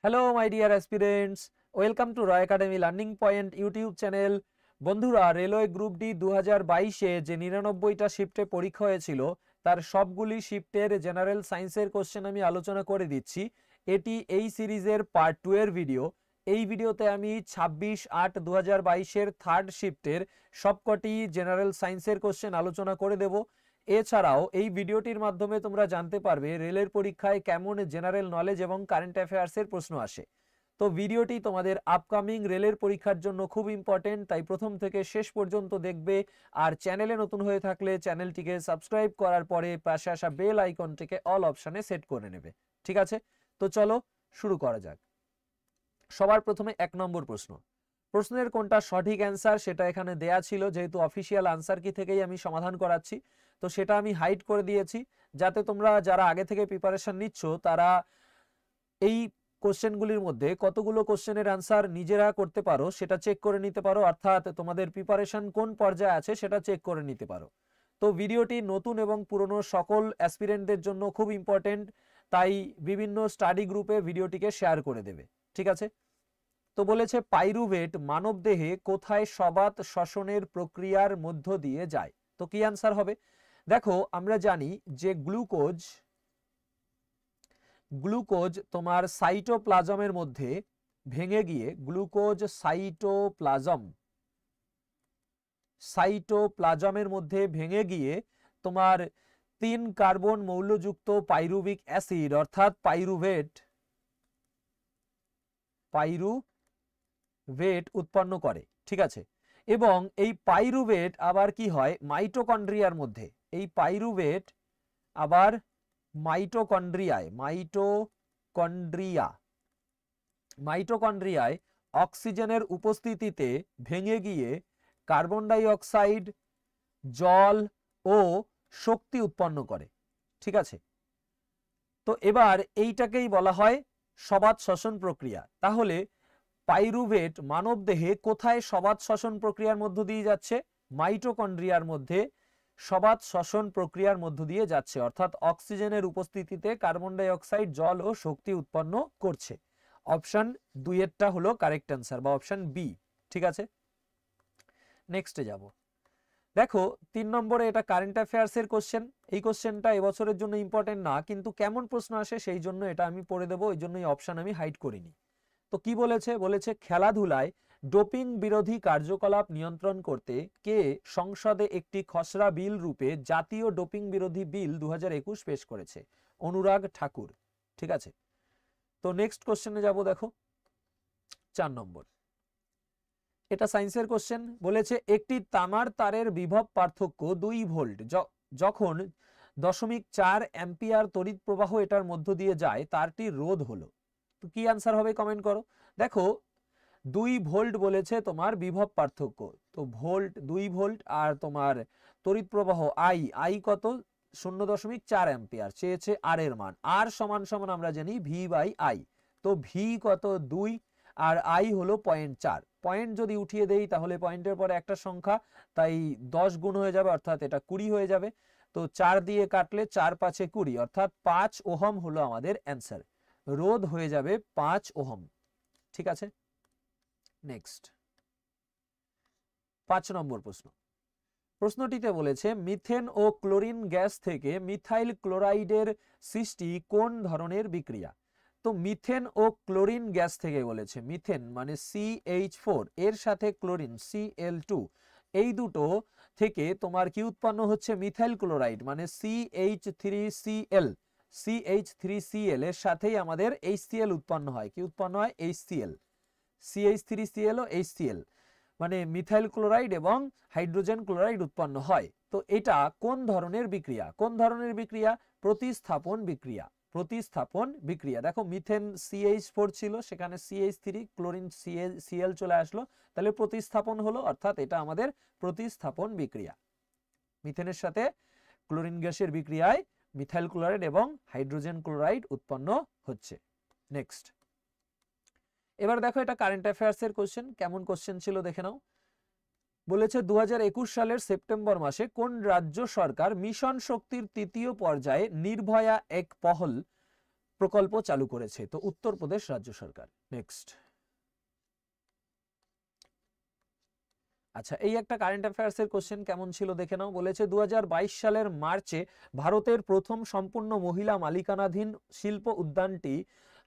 Hello my dear aspirants, welcome to Roy academy learning point YouTube channel. বন্ধুরা, railway group D 2022-এ যে 99টা শিফটে পরীক্ষা হয়েছিল তার সবগুলি শিফটের জেনারেল সায়েন্সের কোশ্চেন আমি আলোচনা করে দিচ্ছি। এটি এই সিরিজের পার্ট 2 এর ভিডিও। এই ভিডিওতে আমি 26/8/2022-এর থার্ড শিফটের সবকটি জেনারেল সায়েন্সের কোশ্চেন আলোচনা করে দেব। এছাড়াও এই ভিডিওটির মাধ্যমে তোমরা জানতে পারবে রেলের পরীক্ষায় কেমন জেনারেল নলেজ এবং কারেন্ট অ্যাফেয়ার্সের প্রশ্ন আসে। তো ভিডিওটি তোমাদের আপকামিং রেলের পরীক্ষার জন্য খুব ইম্পর্টেন্ট, তাই প্রথম থেকে শেষ পর্যন্ত দেখবে। আর চ্যানেলে নতুন হয়ে থাকলে চ্যানেলটিকে সাবস্ক্রাইব করার পরে পাশে আসা বেল আইকনটিকে অল অপশনে সেট করে নেবে। ঠিক আছে, তো চলো শুরু করা যাক। সবার প্রথমে 1 নম্বর প্রশ্ন। প্রশ্নের কোনটা সঠিক অ্যান্সার সেটা এখানে দেয়া ছিল, যেহেতু অফিসিয়াল আনসার কি থেকেই আমি সমাধান করাচ্ছি, তো সেটা আমি হাইড করে দিয়েছি যাতে তোমরা যারা আগে থেকে প্রিপারেশন নিচ্ছ তারা এই কোশ্চেনগুলির মধ্যে কতগুলো কোশ্চেনের অ্যান্সার নিজেরা করতে পারো সেটা চেক করে নিতে পারো, অর্থাৎ তোমাদের প্রিপারেশন কোন পর্যায়ে আছে সেটা চেক করে নিতে পারো। তো ভিডিওটি নতুন এবং পুরনো সকল অ্যাসপিরেন্টদের জন্য খুব ইম্পর্টেন্ট, তাই বিভিন্ন স্টাডি গ্রুপে ভিডিওটিকে শেয়ার করে দেবে। ঠিক আছে, তো বলেছে পাইরুভেট মানবদেহে কোথায় সবাত শ্বসনের প্রক্রিয়ার মধ্য দিয়ে যায়। তো কি অ্যান্সার হবে? দেখো, আমরা জানি যে গ্লুকোজ তোমার সাইটোপ্লাজমের মধ্যে ভেঙে গিয়ে গ্লুকোজ সাইটোপ্লাজমের মধ্যে ভেঙে গিয়ে তোমার 3 কার্বন মৌলযুক্ত পাইরুভিক অ্যাসিড অর্থাৎ পাইরুভেট উৎপন্ন করে। ঠিক আছে, এবং এই পাইরুভেট আবার কি হয় মাইটোকন্ড্রিয়ার মধ্যে, এই পাইরুভেট আবার মাইটোকন্ড্রিয়ায় অক্সিজেনের উপস্থিতিতে ভেঙে গিয়ে কার্বন ডাই অক্সাইড, জল ও শক্তি উৎপন্ন করে। ঠিক আছে, তো এবার এইটাকেই বলা হয় সবাত শ্বসন প্রক্রিয়া। তাহলে পাইরুভেট মানবদেহে কোথায় সবাত শ্বসন প্রক্রিয়ার মধ্য দিয়ে যাচ্ছে? মাইটোকন্ড্রিয়ার মধ্যে সবাত শ্বসন প্রক্রিয়ার মধ্য দিয়ে যাচ্ছে, অর্থাৎ অক্সিজেনের উপস্থিতিতে কার্বন ডাই অক্সাইড, জল ও শক্তি উৎপন্ন করছে। অপশন 2 এরটা হলো কারেক্ট অ্যান্সার বা অপশন বি। ঠিক আছে, নেক্সটে যাব। দেখো 3 নম্বরে এটা কারেন্ট অ্যাফেয়ার্স এর কোশ্চেন। এই কোশ্চেনটা এবছরের জন্য ইম্পর্টেন্ট না, কিন্তু কেমন প্রশ্ন আসে সেই জন্য এটা আমি পড়ে দেবো, ওই জন্য এই অপশন আমি হাইড করিনি। তো কি বলেছে খেলাধুলায় ডোপিং বিরোধী কার্যকলাপ নিয়ন্ত্রণ করতে কে সংসদে একটি খসড়া বিল রূপে জাতীয় ডোপিং বিরোধী বিল 2021 পেশ করেছে? অনুরাগ ঠাকুর। ঠিক আছে, তো নেক্সট কোশ্চেনে যাব। দেখো 4 নম্বর, এটা সায়েন্সের কোশ্চেন। বলেছে একটি তামার তারের বিভব পার্থক্য 2 ভোল্ট যখন 0.4 অ্যাম্পিয়ার তড়িৎ প্রবাহ এটার মধ্য দিয়ে যায় তারটি রোধ হলো। তো কি আনসার হবে কমেন্ট করো। দেখো 2 ভোল্ট বলেছে তোমার বিভব পার্থক্য, তো 2 ভোল্ট আর তোমার তড়িৎ প্রবাহ আই কত? 0.4 অ্যাম্পিয়ার চেয়েছে আর এর মান। আর সমান সমান আমরা জানি ভি বাই আই, তো ভি কত? 2 আর আই হলো 0.4। পয়েন্ট যদি উঠিয়ে দেই তাহলে পয়েন্টের পরে একটা সংখ্যা, তাই 10 গুণ হয়ে যাবে, অর্থাৎ এটা 20 হয়ে যাবে। তো 4 দিয়ে কাটলে 4 5 20, অর্থাৎ 5 ওহম হলো আমাদের অ্যান্সার। রোধ হয়ে যাবে 5 ওহম। ঠিক আছে, নেক্সট 5 নম্বর প্রশ্ন। প্রশ্নটিতে বলেছে মিথেন ও ক্লোরিন গ্যাস থেকে মিথাইল ক্লোরাইডের সৃষ্টি কোন ধরনের বিক্রিয়া? তো মিথেন ও ক্লোরিন গ্যাস থেকে বলেছে, মিথেন মানে CH4 এর সাথে ক্লোরিন Cl2, এই দুটো থেকে তোমার কি উৎপন্ন হচ্ছে? মিথাইল ক্লোরাইড মানে CH3Cl এর সাথেই আমাদের HCl উৎপন্ন হয়। কি উৎপন্ন হয়? HCl, CH3Cl ও HCl মানে মিথাইল ক্লোরাইড এবং হাইড্রোজেন ক্লোরাইড উৎপন্ন হয়। তো এটা কোন ধরনের বিক্রিয়া? কোন ধরনের বিক্রিয়া? প্রতিস্থাপন বিক্রিয়া। দেখো মিথেন CH4 ছিল, সেখানে CH3, ক্লোরিন Cl চলে আসলো, তাহলে প্রতিস্থাপন হলো, অর্থাৎ এটা আমাদের প্রতিস্থাপন বিক্রিয়া। মিথেনের সাথে ক্লোরিন গ্যাসের বিক্রিয়ায় মিথাইল ক্লোরাইড এবং হাইড্রোজেন ক্লোরাইড উৎপন্ন হচ্ছে। নেক্সট, এবার দেখো এটা কারেন্ট অ্যাফেয়ার্স এর কোশ্চেন। কেমন কোশ্চেন ছিল দেখে নাও। বলেছে 2021 সালের সেপ্টেম্বর মাসে কোন রাজ্য সরকার মিশন শক্তির 3য় পর্যায়ে নির্ভয়া এক পহল প্রকল্প চালু করেছে? তো উত্তরপ্রদেশ রাজ্য সরকার। নেক্সট। আচ্ছা, এই একটা কারেন্ট অ্যাফেয়ার্স এর কোশ্চেন কেমন ছিল দেখে নাও। বলেছে 2022 সালের মার্চে ভারতের প্রথম সম্পূর্ণ মহিলা মালিকানাধীন শিল্প উদ্যানটি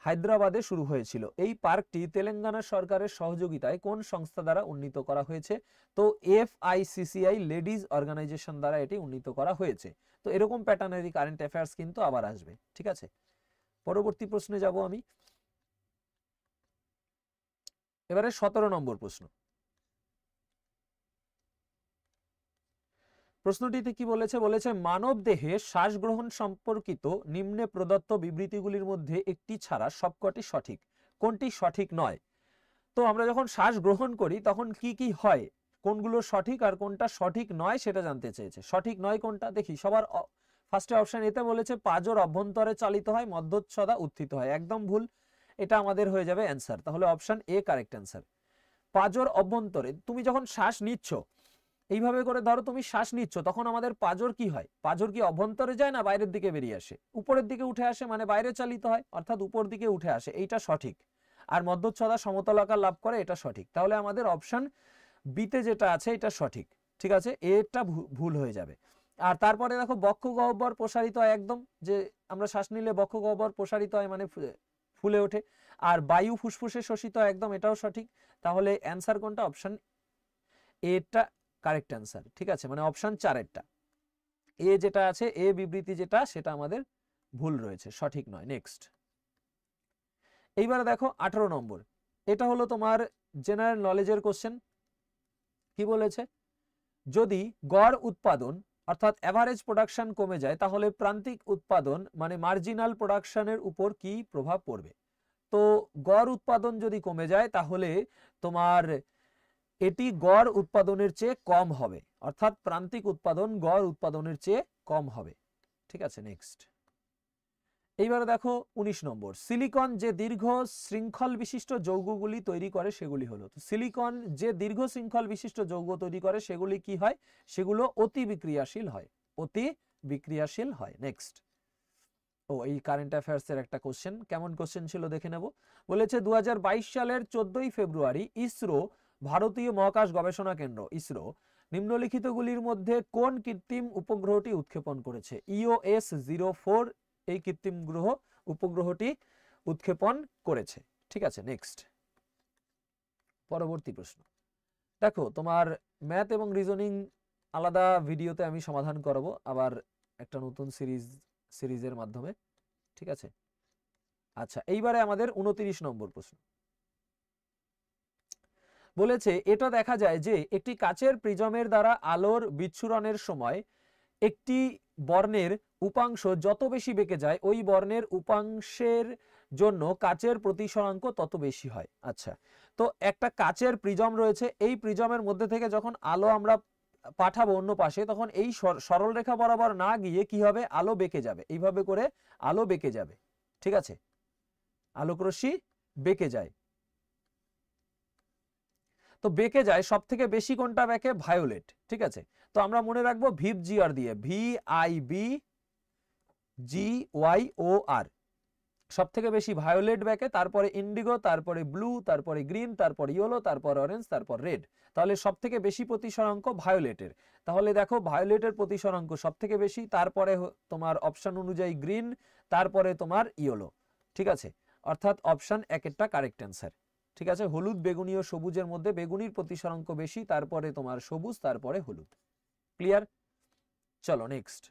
হায়দ্রাবাদে শুরু হয়েছিল। এই পার্কটি তেলেঙ্গানা সরকারের সহযোগিতায় কোন সংস্থা দ্বারা উন্নীত করা হয়েছে? তো FICCI লেডিজ অর্গানাইজেশন দ্বারা এটি উন্নীত করা হয়েছে। তো এরকম প্যাটার্নেরই কারেন্ট অ্যাফেয়ার্স কিন্তু আবার আসবে। ঠিক আছে, পরবর্তী প্রশ্নে যাব আমি। এবারে 17 নম্বর প্রশ্ন। প্রশ্নটিতে কি বলেছে? বলেছে মানব দেহে শ্বাস গ্রহণ সম্পর্কিত নিম্নে প্রদত্ত বিবৃতিগুলির মধ্যে একটি ছাড়া সবকটি সঠিক, কোনটি সঠিক নয়? তো আমরা যখন শ্বাস গ্রহণ করি তখন কি কি হয়, কোনগুলো সঠিক আর কোনটা সঠিক নয় সেটা জানতে চেয়েছে। সঠিক নয় কোনটা দেখি। সবার ফার্স্টে অপশন এতে বলেছে পাঁজর অভ্যন্তরে চালিত হয়, মধ্যচ্ছদা উত্থিত হয়। একদম ভুল, এটা আমাদের হয়ে যাবে অ্যান্সার। তাহলে অপশন এ কারেক্ট অ্যান্সার। পাঁজর অভ্যন্তরে, তুমি যখন শ্বাস নিচ্ছ এইভাবে করে ধরো তুমি শ্বাস নিচ্ছ, তখন আমাদের পাঁজর কি হয়? পাঁজর কি অভ্যন্তরে যায় না বাইরের দিকে বেরিয়ে আসে? উপরের দিকে উঠে আসে, মানে বাইরে চালিত হয়, অর্থাৎ উপর দিকে উঠে আসে, এইটা সঠিক। আর মধ্যচ্ছদা সমতল আকার লাভ করে, এটা সঠিক। তাহলে আমাদের অপশন বিতে যেটা আছে এটা সঠিক। ঠিক আছে, এটা ভুল হয়ে যাবে। আর তারপরে দেখো বক্ষ গহ্বর প্রসারিত হয়, একদম যে আমরা শ্বাস নিলে বক্ষ গহ্বর প্রসারিত হয় মানে ফুলে ওঠে। আর বায়ু ফুসফুসে শোষিত হয়, একদম এটাও সঠিক। তাহলে অ্যান্সার কোনটা? অপশন এটা কারেক্ট অ্যান্সার। ঠিক আছে, মানে অপশন 4এরটা এ যেটা আছে, এ বিবৃতি যেটা, সেটা আমাদের ভুল রয়েছে, সঠিক নয়। নেক্সট। এইবারে দেখো 18 নম্বর। এটা হলো তোমার জেনারেল নলেজের কোশ্চেন। কি বলেছে? যদি গড় উৎপাদন অর্থাৎ অ্যাভারেজ প্রোডাকশন কমে যায় তাহলে প্রান্তিক উৎপাদন মানে মার্জিনাল প্রোডাকশনের উপর কি প্রভাব পড়বে? তো গড় উৎপাদন যদি কমে যায় তাহলে তোমার এটি গড় উৎপাদনের চেয়ে কম হবে, অর্থাৎ প্রান্তিক উৎপাদন গড় উৎপাদনের চেয়ে কম হবে। ঠিক আছে, নেক্সট। এইবারে দেখো 19 নম্বর। সিলিকন যে দীর্ঘ শৃঙ্খল বিশিষ্ট যৌগগুলি তৈরি করে সেগুলি হলো। তো সিলিকন যে দীর্ঘ শৃঙ্খল বিশিষ্ট যৌগ তৈরি করে সেগুলি কি হয়? সেগুলো অতি বিক্রিয়াশীল হয়, অতি বিক্রিয়াশীল হয়। নেক্সট। ও এই কারেন্ট অ্যাফেয়ার্স এর একটা কোশ্চেন, কেমন কোশ্চেন ছিল দেখে নেব। বলেছে 2022 সালের 14 ফেব্রুয়ারি ইসরো ভারতীয় মহাকাশ গবেষণা কেন্দ্র ইসরো নিম্নলিখিতগুলির মধ্যে কোন কৃত্রিম উপগ্রহটি উৎক্ষেপণ করেছে? EOS-04 এই কৃত্রিম উপগ্রহটি উৎক্ষেপণ করেছে। ঠিক আছে, নেক্সট। পরবর্তী প্রশ্ন দেখো, তোমার ম্যাথ এবং রিজনিং আলাদা ভিডিওতে আমি সমাধান করাবো, আবার একটা নতুন সিরিজের মাধ্যমে। ঠিক আছে, আচ্ছা এইবারে আমাদের 29 নম্বর প্রশ্ন। বলেছে এটা দেখা যায় যে একটি কাচের প্রিজমের দ্বারা আলোর বিচ্ছুরণের সময় একটি বর্ণের উপাংশ যত বেশি বেঁকে যায় ওই বর্ণের উপাংশের জন্য কাচের প্রতিসরাঙ্ক তত বেশি হয়। আচ্ছা, তো একটা কাচের প্রিজম রয়েছে, এই প্রিজমের মধ্যে থেকে যখন আলো আমরা পাঠাবো অন্য পাশে, তখন এই সরল রেখা বরাবর না গিয়ে কি হবে? আলো বেঁকে যাবে, এইভাবে করে আলো বেঁকে যাবে। ঠিক আছে, আলোকরশ্মি বেঁকে যায়। তো বেঁকে যায় সব থেকে বেশি কোনটা বেঁকে? ভায়োলেট। ঠিক আছে, তো আমরা মনে রাখবো VIBGR দিয়ে, VIBGYOR, সব থেকে বেশি ভায়োলেট বেঁকে, তারপরে ইন্ডিগো, তারপরে ব্লু, তারপরে গ্রিন, তারপরে ইয়েলো, তারপরে অরেঞ্জ, তারপর রেড। তাহলে সব থেকে বেশি প্রতিসরাঙ্ক ভায়োলেটের। তাহলে দেখো ভায়োলেটের প্রতিসরাঙ্ক সব থেকে বেশি, তারপরে তোমার অপশন অনুযায়ী গ্রিন, তারপরে তোমার ইয়েলো। ঠিক আছে, অর্থাৎ অপশন 1এরটা কারেক্ট অ্যান্সার। ঠিক আছে, হলুদ, বেগুনি ও সবুজের মধ্যে বেগুনির প্রতিসরাঙ্ক বেশি, তারপরে তোমার সবুজ, তারপরে হলুদ। ক্লিয়ার? চলো নেক্সট।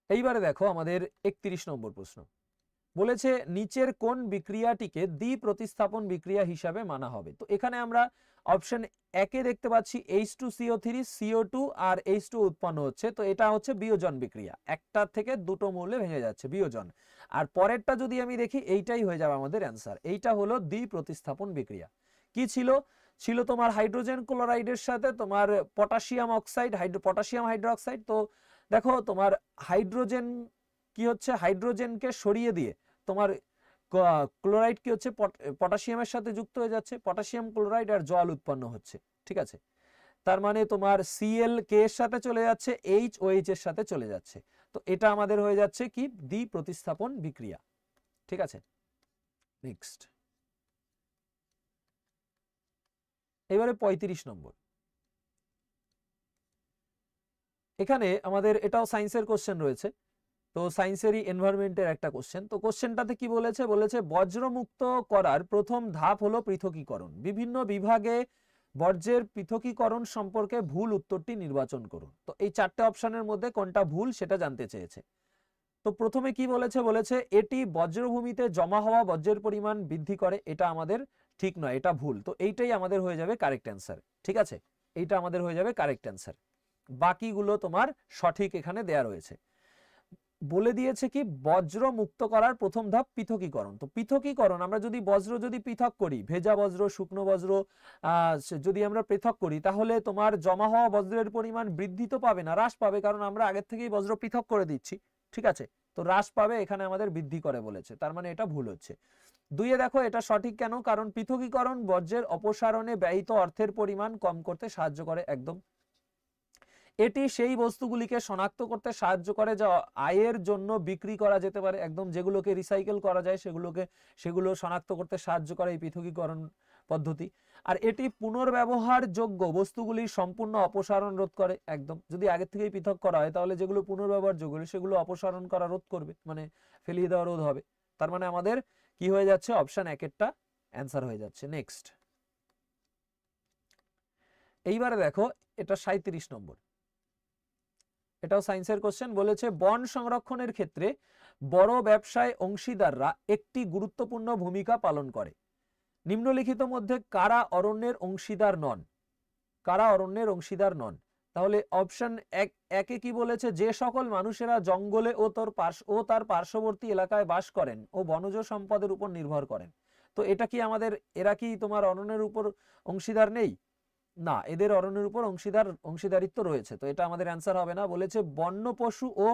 এইবারে দেখো আমাদের 31 নম্বর প্রশ্ন। বলেছে নিচের কোন বিক্রিয়াটিকে দ্বি প্রতিস্থাপন বিক্রিয়া হিসাবে মানা হবে? তো এখানে আমরা অপশন 1-এ দেখতে পাচ্ছি H2CO3 CO2 আর H2 উৎপন্ন হচ্ছে, তো এটা হচ্ছে বিয়োজন বিক্রিয়া, একটা থেকে দুটো মৌলে ভেঙে যাচ্ছে, বিয়োজন। আর পরেরটা যদি আমি দেখি এইটাই হয়ে যাবে আমাদের অ্যান্সার, এইটা হলো দ্বি প্রতিস্থাপন বিক্রিয়া। কি ছিল? ছিল তোমার হাইড্রোজেন ক্লোরাইডের সাথে তোমার পটাশিয়াম অক্সাইড, পটাশিয়াম হাইড্রোক্সাইড। তো দেখো তোমার হাইড্রোজেন কি হচ্ছে? হাইড্রোজেনকে সরিয়ে দিয়ে তোমার ক্লোরাইড কি হচ্ছে? পটাশিয়ামের সাথে যুক্ত হয়ে যাচ্ছে, পটাশিয়াম ক্লোরাইড, আর জল উৎপন্ন হচ্ছে। ঠিক আছে, তার মানে তোমার Cl K এর সাথে চলে যাচ্ছে, H OH এর সাথে চলে যাচ্ছে। তো এটা আমাদের হয়ে যাচ্ছে কি দ্বি প্রতিস্থাপন বিক্রিয়া। ঠিক আছে, নেক্সট। এবারে 35 নম্বর। এখানে আমাদের এটাও সায়েন্সের কোশ্চেন রয়েছে, তো সায়েন্সেরই এনভায়রনমেন্টের একটা কোশ্চেন। তো কোশ্চেনটাতে কি বলেছে, বলেছে বজ্রমুক্ত করার প্রথম ধাপ হলো পৃথকীকরণ। বিভিন্ন বিভাগে বর্জ্যের পৃথকীকরণ সম্পর্কে ভুল উত্তরটি নির্বাচন করুন। তো এই চারটে অপশনের মধ্যে কোনটা ভুল সেটা জানতে চেয়েছে। তো প্রথমে কি বলেছে, বলেছে এটি বজ্রভূমিতে জমা হওয়া বজ্রের পরিমাণ বৃদ্ধি করে। এটা আমাদের ঠিক নয়, এটা ভুল। তো এইটাই আমাদের হয়ে যাবে কারেক্ট অ্যান্সার। ঠিক আছে, এইটা আমাদের হয়ে যাবে কারেক্ট অ্যান্সার। বাকিগুলো তোমার সঠিক এখানে দেয়া রয়েছে। বলে দিয়েছে কি বজ্র মুক্ত করার প্রথম ধাপ পৃথকীকরণ। তো পৃথকীকরণ আমরা যদি বজ্র যদি পৃথক করি, ভেজা বজ্র শুকনো বজ্র যদি আমরা পৃথক করি, তাহলে তোমার জমা হওয়া বজ্রের পরিমাণ বৃদ্ধি তো পাবে না, হ্রাস পাবে, কারণ আমরা আগের থেকেই বজ্র পৃথক করে দিচ্ছি। ঠিক আছে, তো হ্রাস পাবে, এখানে আমাদের বৃদ্ধি করে বলেছে, তার মানে এটা ভুল হচ্ছে। দুইয়ে দেখো এটা সঠিক কেন, কারণ পৃথকীকরণ বর্জ্যের অপসারণে ব্যয়িত অর্থের পরিমাণ কম করতে সাহায্য করে। একদম। এটি সেই বস্তুগুলিকে শনাক্ত করতে সাহায্য করে যা আয়ের জন্য বিক্রি করা যেতে পারে। একদম, যেগুলোকে রিসাইকেল করা যায় সেগুলো শনাক্ত করতে সাহায্য করে এই পৃথকীকরণ পদ্ধতি। আর এটি পুনর্ব্যবহারযোগ্য বস্তুগুলির সম্পূর্ণ অপসারণ রোধ করে। একদম, যদি আগে থেকেই পৃথক করা হয় তাহলে যেগুলো পুনর্ব্যবহারযোগ্য সেগুলো অপসারণ করা রোধ করবে, মানে ফেলিয়ে দেওয়া রোধ হবে। তার মানে আমাদের কি হয়ে যাচ্ছে, অপশন 1-এরটা অ্যান্সার হয়ে যাচ্ছে। নেক্সট। এইবারে দেখো এটা 37 নম্বর। এটাও সায়েন্সের কোশ্চেন। বলেছে বন সংরক্ষণের ক্ষেত্রে বড় ব্যবসায় অংশীদাররা একটি গুরুত্বপূর্ণ ভূমিকা পালন করে। নিম্নলিখিত মধ্যে কারা অরণ্যের অংশীদার নন? কারা অরণ্যের অংশীদার নন? তাহলে অপশন 1-এ কি বলেছে, যে সকল মানুষেরা জঙ্গলে ও তার পার্শ্ববর্তী এলাকায় বাস করেন ও বনজ সম্পদের উপর নির্ভর করেন। তো এটা কি এরা কি তোমার অরণ্যের উপর অংশীদার নেই? না, এদের অরণ্যের উপর অংশীদারিত্ব রয়েছে। তো এটা আমাদের অ্যান্সার হবে না। বলেছে বন্য পশু ও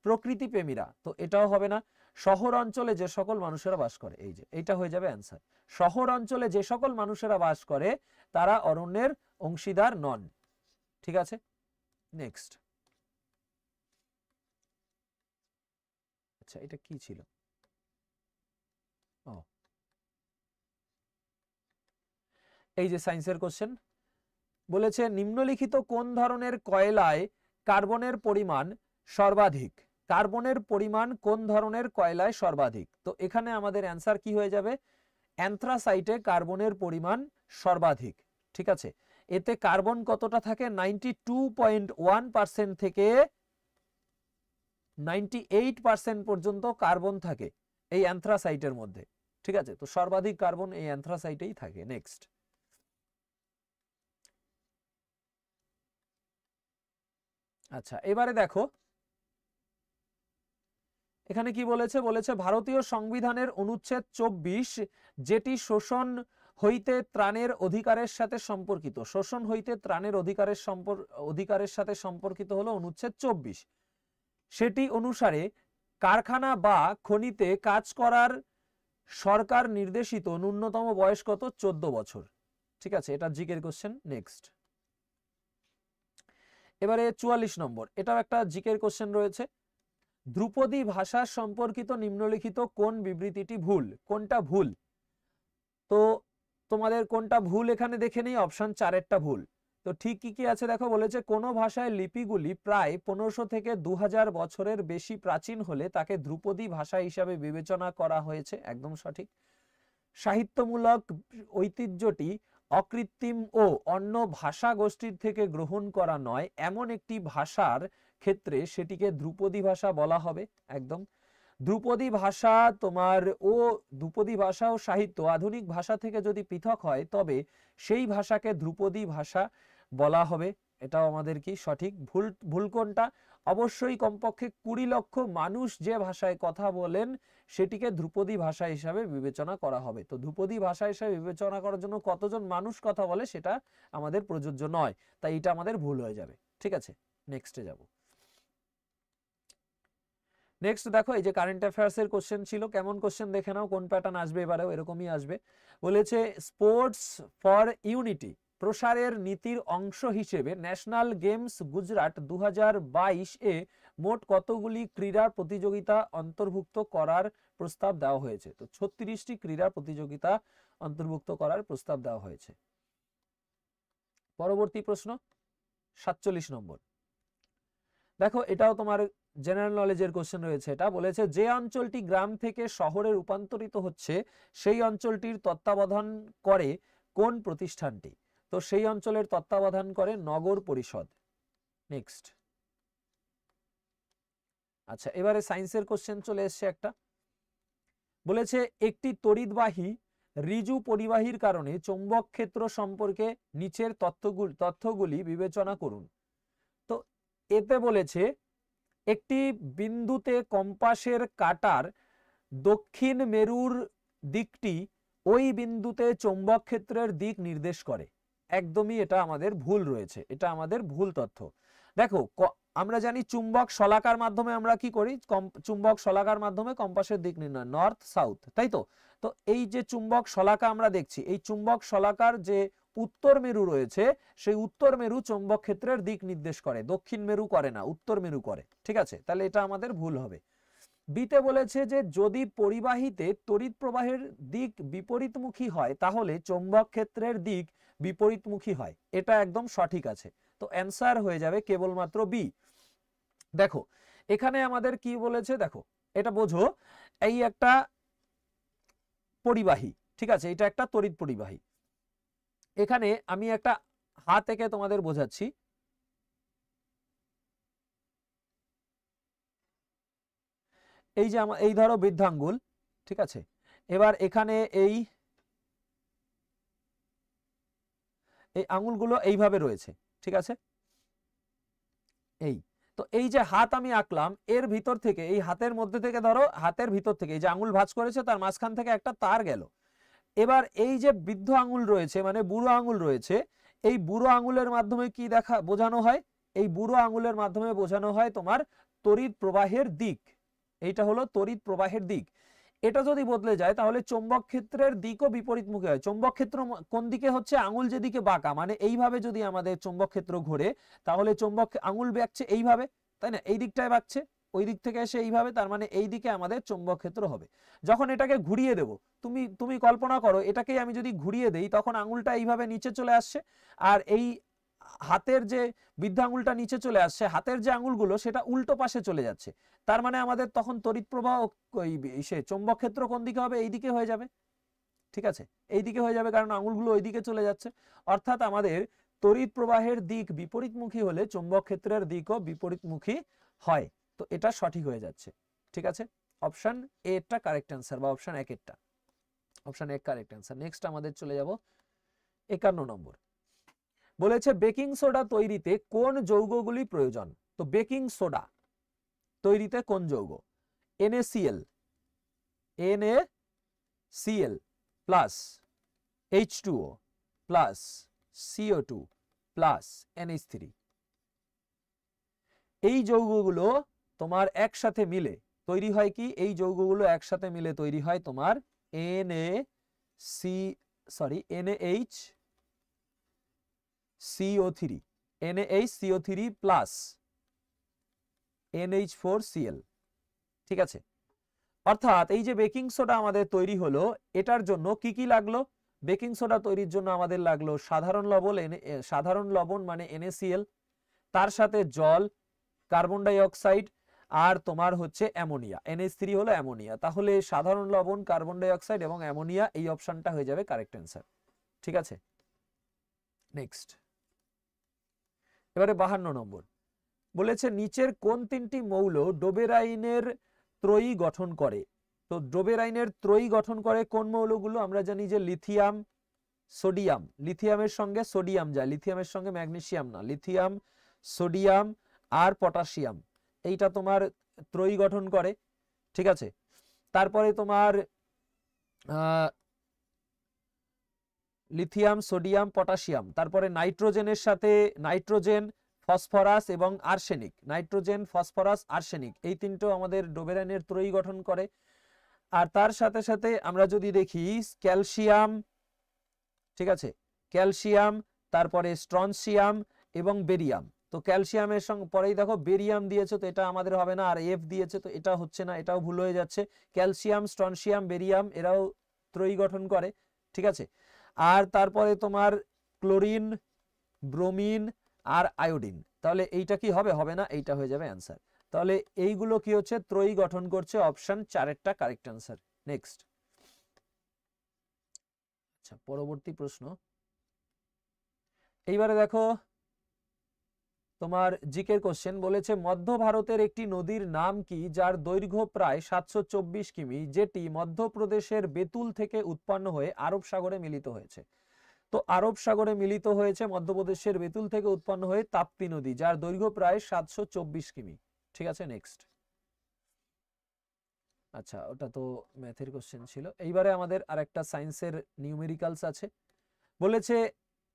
প্রকৃতি প্রেমীরা, তো এটাও হবে না। শহর অঞ্চলে যে সকল মানুষেরা বাস করে, এই যে এইটা হয়ে যাবে অ্যান্সার। শহর অঞ্চলে যে সকল মানুষেরা বাস করে তারা অরণ্যের অংশীদার নন। ঠিক আছে, নেক্সট। আচ্ছা, এটা কি ছিল? এই যে সায়েন্সের কোশ্চেন। বলেছে নিম্নলিখিত কোন ধরনের কয়লায় কার্বনের পরিমাণ সর্বাধিক? কার্বনের পরিমাণ কোন ধরনের কয়লায় সর্বাধিক? তো এখানে আমাদের অ্যান্সার কি হয়ে যাবে, অ্যান্থ্রাসাইটে কার্বনের পরিমাণ সর্বাধিক। ঠিক আছে, এতে কার্বন কতটা থাকে, 92.1% থেকে 98% পর্যন্ত কার্বন থাকে এই অ্যান্থ্রাসাইটের মধ্যে। ঠিক আছে, তো সর্বাধিক কার্বন এই অ্যান্থ্রাসাইটেই থাকে। নেক্সট। আচ্ছা, এবারে দেখো এখানে কি বলেছে, বলেছে ভারতীয় সংবিধানের অনুচ্ছেদ 24 যেটি শোষণ হইতে ত্রাণের অধিকারের সাথে সম্পর্কিত। শোষণ হইতে ত্রাণের অধিকারের সাথে সম্পর্কিত হলো অনুচ্ছেদ 24। সেটি অনুসারে কারখানা বা খনিতে কাজ করার সরকার নির্দেশিত ন্যূনতম বয়স কত? 14 বছর। ঠিক আছে, এটা জিকের কোশ্চেন। নেক্সট। এবারে 44 নম্বর। এটাও একটা জিকের কোশ্চেন রয়েছে। ধ্রুপদী ভাষা সম্পর্কিত নিম্নলিখিত কোন বিবৃতিটি ভুল? কোনটা ভুল? তো তোমাদের কোনটা ভুল এখানে দেখে নেই। অপশন 4-এরটা ভুল। তো ঠিক কি কি আছে দেখো। বলেছে কোনো ভাষায় লিপিগুলি প্রায় 1500 থেকে 2000 বছরের বেশি প্রাচীন হলে তাকে ধ্রুপদী ভাষা হিসাবে বিবেচনা করা হয়েছে। একদম সঠিক। সাহিত্যমূলক ঐতিহ্যটি অকৃত্রিম ও অন্য ভাষা গোষ্ঠীর থেকে গ্রহণ করা নয় এমন একটি ভাষার ক্ষেত্রে সেটিকে ধ্রুপদী ভাষা বলা হবে। একদম। ধ্রুপদী ভাষা ধ্রুপদী ভাষা ও সাহিত্য আধুনিক ভাষা থেকে যদি পৃথক হয় তবে সেই ভাষাকে ধ্রুপদী ভাষা বলা হবে। এটাও আমাদের কি সঠিক। ভুল কোনটা? অবশ্যই কমপক্ষে 20 লক্ষ মানুষ যে ভাষায় কথা বলেন সেটিকে ধ্রুপদী ভাষা হিসাবে বিবেচনা করা হবে। তো ধ্রুপদী ভাষা হিসাবে বিবেচনা করার জন্য কতজন মানুষ কথা বলে সেটা আমাদের প্রযোজ্য নয়, তাই এটা আমাদের ভুল হয়ে যাবে। ঠিক আছে, নেক্সটে যাব। নেক্সট দেখো এই যে কারেন্ট অ্যাফেয়ার্স এর কোশ্চেন ছিল। কেমন কোশ্চেন দেখে নাও, কোন প্যাটার্ন আসবে এবারেও এরকমই আসবে। বলেছে স্পোর্টস ফর ইউনিটি প্রসারের নীতির অংশ হিসেবে ন্যাশনাল গেমস গুজরাট 2022 এ মোট কতগুলি ক্রীড়া প্রতিযোগিতা অন্তর্ভুক্ত করার প্রস্তাব দেওয়া হয়েছে? তো 36টি ক্রীড়া প্রতিযোগিতা অন্তর্ভুক্ত করার প্রস্তাব দেওয়া হয়েছে। পরবর্তী প্রশ্ন 47 নম্বর। দেখো এটাও তোমার জেনারেল নলেজের কোশ্চেন রয়েছে। এটা বলেছে যে অঞ্চলটি গ্রাম থেকে শহরে রূপান্তরিত হচ্ছে সেই অঞ্চলটির তত্ত্বাবধান করে কোন প্রতিষ্ঠানটি? তো সেই অঞ্চলের তত্ত্বাবধান করে নগর পরিষদ। নেক্সট। আচ্ছা, এবারে সায়েন্সের কোশ্চেন চলে এসছে একটা। বলেছে একটি তড়িৎবাহী ঋজু পরিবাহীর কারণে চৌম্বক ক্ষেত্র সম্পর্কে নিচের তথ্যগুলি বিবেচনা করুন। তো এতে বলেছে একটি বিন্দুতে কম্পাসের কাঁটার দক্ষিণ মেরুর দিকটি ওই বিন্দুতে চৌম্বক ক্ষেত্রের দিক নির্দেশ করে। একদমই এটা আমাদের ভুল রয়েছে, এটা আমাদের ভুল তথ্য। দেখো আমরা জানি চুম্বক শলাকার মাধ্যমে আমরা কি করি, চুম্বক শলাকার মাধ্যমে কম্পাসের দিক নির্ণয়, নর্থ সাউথ, তাই তো। তো এই যে চুম্বক শলাকা আমরা দেখছি, এই চুম্বক শলাকার যে উত্তর মেরু রয়েছে সেই উত্তর মেরু চৌম্বক ক্ষেত্রের দিক নির্দেশ করে, দক্ষিণ মেরু করে না, উত্তর মেরু করে। ঠিক আছে, তাহলে এটা আমাদের ভুল হবে। বিতে বলেছে যে যদি পরিবাহীতে তড়িৎ প্রবাহের দিক বিপরীতমুখী হয় তাহলে চৌম্বক ক্ষেত্রের দিক বিপরীতমুখী হয়। এটা একদম সঠিক আছে। তো অ্যান্সার হয়ে যাবে কেবলমাত্র বি। দেখো এখানে আমাদের কি বলেছে, দেখো এটা বোঝো, এই একটা পরিবাহী, ঠিক আছে, এটা একটা তড়িৎ পরিবাহী। এখানে আমি একটা হাত এঁকে তোমাদের বোঝাচ্ছি। এই যে এই ধরো বৃদ্ধাঙ্গুল, ঠিক আছে, এবার এখানে এই আঙুলগুলো এইভাবে রয়েছে, ঠিক আছে। এই তো এই যে হাত আমি আঁকলাম, এর ভিতর থেকে, এই হাতের মধ্যে থেকে ধরো, হাতের ভিতর থেকে এই যে আঙুল ভাঁজ করেছে তার মাঝখান থেকে একটা তার গেল। এবার এই যে বৃদ্ধ আঙুল রয়েছে মানে বুড়ো আঙুল রয়েছে, এই বুড়ো আঙুলের মাধ্যমে কি বোঝানো হয়? এই বুড়ো আঙুলের মাধ্যমে বোঝানো হয় তোমার তড়িৎ প্রবাহের দিক। এইটা হলো তড়িৎ প্রবাহের দিক। এটা যদি বদলে যায় তাহলে চৌম্বক ক্ষেত্রের দিকও বিপরীতমুখী হয়। চৌম্বক ক্ষেত্র কোন দিকে হচ্ছে? আঙুল যেদিকে বাঁকা, মানে এইভাবে যদি আমাদের চৌম্বক ক্ষেত্র ঘোরে তাহলে চৌম্বক আঙুল বাঁকছে এইভাবে, তাই না, এই দিকটায় বাঁকছে, ওই দিক থেকে এসে এইভাবে, তার মানে এই দিকে আমাদের চৌম্বক ক্ষেত্র হবে। যখন এটাকে ঘুরিয়ে দেব, তুমি কল্পনা করো এটাকেই আমি যদি ঘুরিয়ে দেই তখন আঙুলটা এইভাবে নিচে চলে আসছে, আর এই হাতের যে বৃদ্ধ আঙুলটা নিচে চলে আসছে, হাতের যে আঙুলগুলো সেটা উল্টো পাশে চলে যাচ্ছে। তার মানে আমাদের তখন তড়িৎ প্রবাহ সে চৌম্বক ক্ষেত্র কোন দিকে হবে? এই দিকে হয়ে যাবে, ঠিক আছে, এই দিকে হয়ে যাবে, কারণ আঙুলগুলো ওই দিকে চলে যাচ্ছে। অর্থাৎ আমাদের তড়িৎ প্রবাহের দিক বিপরীতমুখী হলে চৌম্বক ক্ষেত্রের দিকও বিপরীতমুখী হয়। তো এটা সঠিক হয়ে যাচ্ছে, ঠিক আছে। অপশন এ টা কারেক্ট অ্যান্সার, বা অপশন 1 এরটা, অপশন 1 কারেক্ট অ্যান্সার। নেক্সট আমাদের চলে যাব 51 নম্বর। বলেছে বেকিং সোডা তৈরিতে কোন যৌগগুলি প্রয়োজন? তো বেকিং সোডা তৈরিতে কোন যৌগ? NaCl, NaCl plus H2O plus CO2 plus NH3। এই যৌগগুলো তোমার একসাথে মিলে তৈরি হয় কি? এই যৌগগুলো একসাথে মিলে তৈরি হয় তোমার NaHCO3 প্লাস NH4Cl, ঠিক আছে। অর্থাৎ এই যে বেকিং সোডা আমাদের তৈরি হলো, এটার জন্য কি কি লাগলো? বেকিং সোডা তৈরির জন্য আমাদের লাগলো সাধারণ লবণ মানে NaCl, তার সাথে জল, কার্বন ডাই অক্সাইড, আর তোমার হচ্ছে অ্যামোনিয়া, NH3 হলো অ্যামোনিয়া। তাহলে সাধারণ লবণ, কার্বন ডাই অক্সাইড এবং অ্যামোনিয়া, এই অপশনটা হয়ে যাবে কারেক্ট অ্যান্সার, ঠিক আছে। নেক্সট, এবারে 52 নম্বর। বলেছে নিচের কোন তিনটি মৌল ডোবেরাইনের ত্রয়ী গঠন করে? তো ডোবেরাইনের ত্রয়ী গঠন করে কোন মৌলগুলো? আমরা জানি যে লিথিয়াম, সোডিয়াম, লিথিয়ামের সঙ্গে সোডিয়াম যায়, লিথিয়ামের সঙ্গে ম্যাগনেসিয়াম না, লিথিয়াম, সোডিয়াম আর পটাশিয়াম, এইটা তোমার ত্রয়ী গঠন করে, ঠিক আছে। তারপরে তোমার লিথিয়াম, সোডিয়াম, পটাশিয়াম, তারপরে নাইট্রোজেনের সাথে নাইট্রোজেন, ফসফরাস এবং আর্সেনিক, নাইট্রোজেন, ফসফরাস, আর্সেনিক, এই তিনটেও আমাদের ডোবেরাইনের ত্রয়ী গঠন করে। আর তার সাথে সাথে আমরা যদি দেখি ক্যালসিয়াম, ঠিক আছে, ক্যালসিয়াম, তারপরে স্ট্রনসিয়াম এবং বেরিয়াম, তো ক্যালসিয়ামের সঙ্গে পরেই দেখো বেরিয়াম দিয়েছে, তো এটা আমাদের হবে না, আর এফ দিয়েছে তো এটা হচ্ছে না, এটাও ভুল হয়ে যাচ্ছে। ক্যালসিয়াম, স্ট্রনসিয়াম, বেরিয়াম এরাও ত্রয়ী গঠন করে, ঠিক আছে। আর তারপরে তোমার ক্লোরিন, ব্রোমিন আর আয়োডিন, তাহলে এইটা কি হবে? হবে না, এইটা হয়ে যাবে অ্যান্সার। তাহলে এইগুলো কি হচ্ছে? ত্রয়ী গঠন করছে, অপশন 4-এরটা কারেক্ট অ্যান্সার। নেক্সট। আচ্ছা, পরবর্তী প্রশ্ন। এইবারে দেখো তোমার জিকের কোশ্চেন বলেছে, মধ্য ভারতের একটি নদীর নাম কি যার দৈর্ঘ্য প্রায় 724 কিমি, যেটি মধ্যপ্রদেশের বেতুল থেকে উৎপন্ন হয়ে আরব সাগরে মিলিত হয়েছে? তো আরব সাগরে মিলিত হয়েছে মধ্যপ্রদেশের বেতুল থেকে উৎপন্ন হয়ে তাপ্তি নদী, যার দৈর্ঘ্য প্রায় 724 কিমি। ঠিক আছে, নেক্সট। আচ্ছা, ওটা তো ম্যাথের কোশ্চেন ছিল। এইবারে আমাদের আরেকটা সায়েন্সের নিউমেরিক্যালস আছে। বলেছে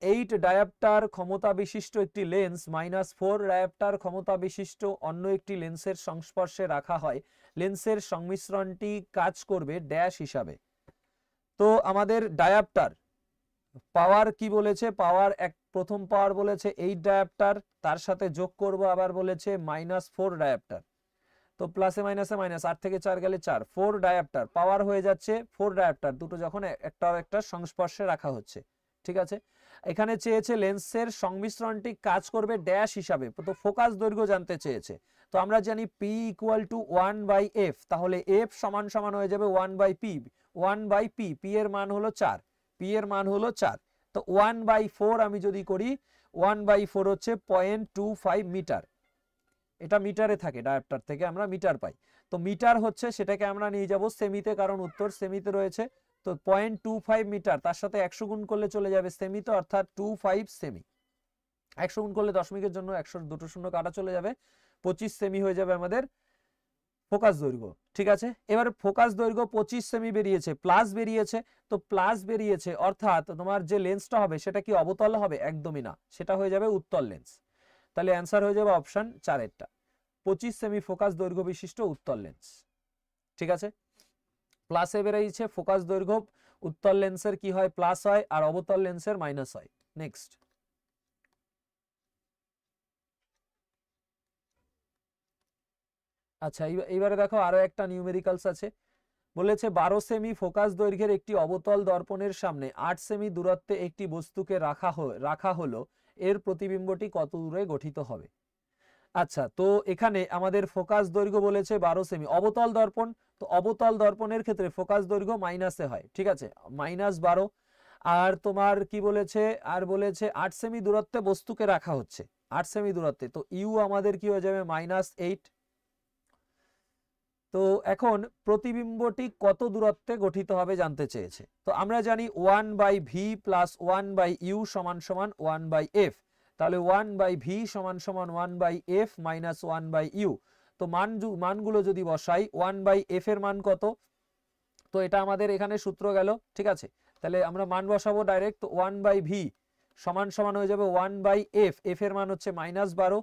8 ডায়াপ্টার ক্ষমতা বিশিষ্ট একটি লেন্স -4 ডায়াপ্টার ক্ষমতা বিশিষ্ট অন্য একটি লেন্সের সংস্পর্শে রাখা হয়, লেন্সের সংমিশ্রণটি কাজ করবে ড্যাশ হিসাবে। তো আমাদের ডায়াপ্টার পাওয়ার কি বলেছে? পাওয়ার প্রথম পাওয়ার বলেছে 8 ডায়াপ্টার, তার সাথে যোগ করব আবার বলেছে -4 ডায়াপ্টার। তো প্লাসে মাইনাসে মাইনাস, 8 থেকে 4 গেলে 4, 4 ডায়াপ্টার পাওয়ার হয়ে যাচ্ছে 4 ডায়াপ্টার, দুটো যখন একটা সংস্পর্শে রাখা হচ্ছে, ঠিক আছে। এখানে চেয়েছে লেন্সের সংমিশ্রণটি কাজ করবে ড্যাশ হিসাবে, তো ফোকাস দৈর্ঘ্য জানতে চেয়েছে। তো আমরা জানি P = 1/f, তাহলে f সমান সমান হয়ে যাবে 1/p, 1/p, p এর মান হলো 4, p এর মান হলো 4। তো 1/4 আমি যদি করি, 1/4 হচ্ছে 0.25 মিটার। এটা মিটারে থাকে, ডায়াপ্টার থেকে আমরা মিটার পাই। তো মিটার হচ্ছে, সেটাকে আমরা নিয়ে যাব সেমিতে, কারণ উত্তর সেমিতে রয়েছে। তো 0.25 মিটার, তার সাথে 100 গুণ করলে চলে যাবে সেমিতে, অর্থাৎ 25 সেমি। 100 গুণ করলে দশমিকের জন্য 100 দুটো শূন্য কাটা চলে যাবে, 25 সেমি হয়ে যাবে আমাদের ফোকাস দৈর্ঘ্য, ঠিক আছে। এবার ফোকাস দৈর্ঘ্য 25 সেমি বেরিয়েছে, প্লাস বেরিয়েছে। তো প্লাস বেরিয়েছে অর্থাৎ তোমার যে লেন্সটা হবে সেটা কি অবতল হবে? একদমই না, সেটা হয়ে যাবে উত্তল লেন্স। তাহলে অ্যান্সার হয়ে যাবে অপশন 4-এরটা, 25 সেমি ফোকাস দৈর্ঘ্য বিশিষ্ট উত্তল লেন্স, ঠিক আছে। প্লাসে বেরিয়েছে, ফোকাস দৈর্ঘ্য উত্তল লেন্সের কি হয়? প্লাস হয়, আর অবতল লেন্সের মাইনাস হয়। নেক্সট। আচ্ছা, এইবারে দেখো আরো একটা নিউমেরিক্যালস আছে। বলেছে 12 সেমি ফোকাস দৈর্ঘ্যের একটি অবতল দর্পণের সামনে 8 সেমি দূরত্বে একটি বস্তুকে রাখা হলো, এর প্রতিবিম্বটি কত দূরে গঠিত হবে? আচ্ছা, তো এখানে আমাদের ফোকাস দৈর্ঘ্য বলেছে 12 সেমি, অবতল দর্পণ, তো অবতল দর্পণের ক্ষেত্রে ফোকাস দৈর্ঘ্য মাইনাসে হয়, ঠিক আছে, -12। আর তোমার কি বলেছে? আর বলেছে 8 সেমি দূরত্বে বস্তুকে রাখা হচ্ছে, 8 সেমি দূরত্বে, তো ইউ আমাদের কি হয়ে যাবে? -8। তো এখন প্রতিবিম্বটি কত দূরত্বে গঠিত হবে জানতে চেয়েছে। তো আমরা জানি 1/v + 1/u = 1/f, তাহলে 1/v = 1/f - 1/u। তো মানগুলো যদি বসাই, 1/f এর মান কত? তো এটা আমাদের এখানে সূত্র গেল, ঠিক আছে। তাহলে আমরা মান বসাবো ডাইরেক্ট, তো 1/v = হয়ে যাবে 1/f, f এর মান হচ্ছে -12।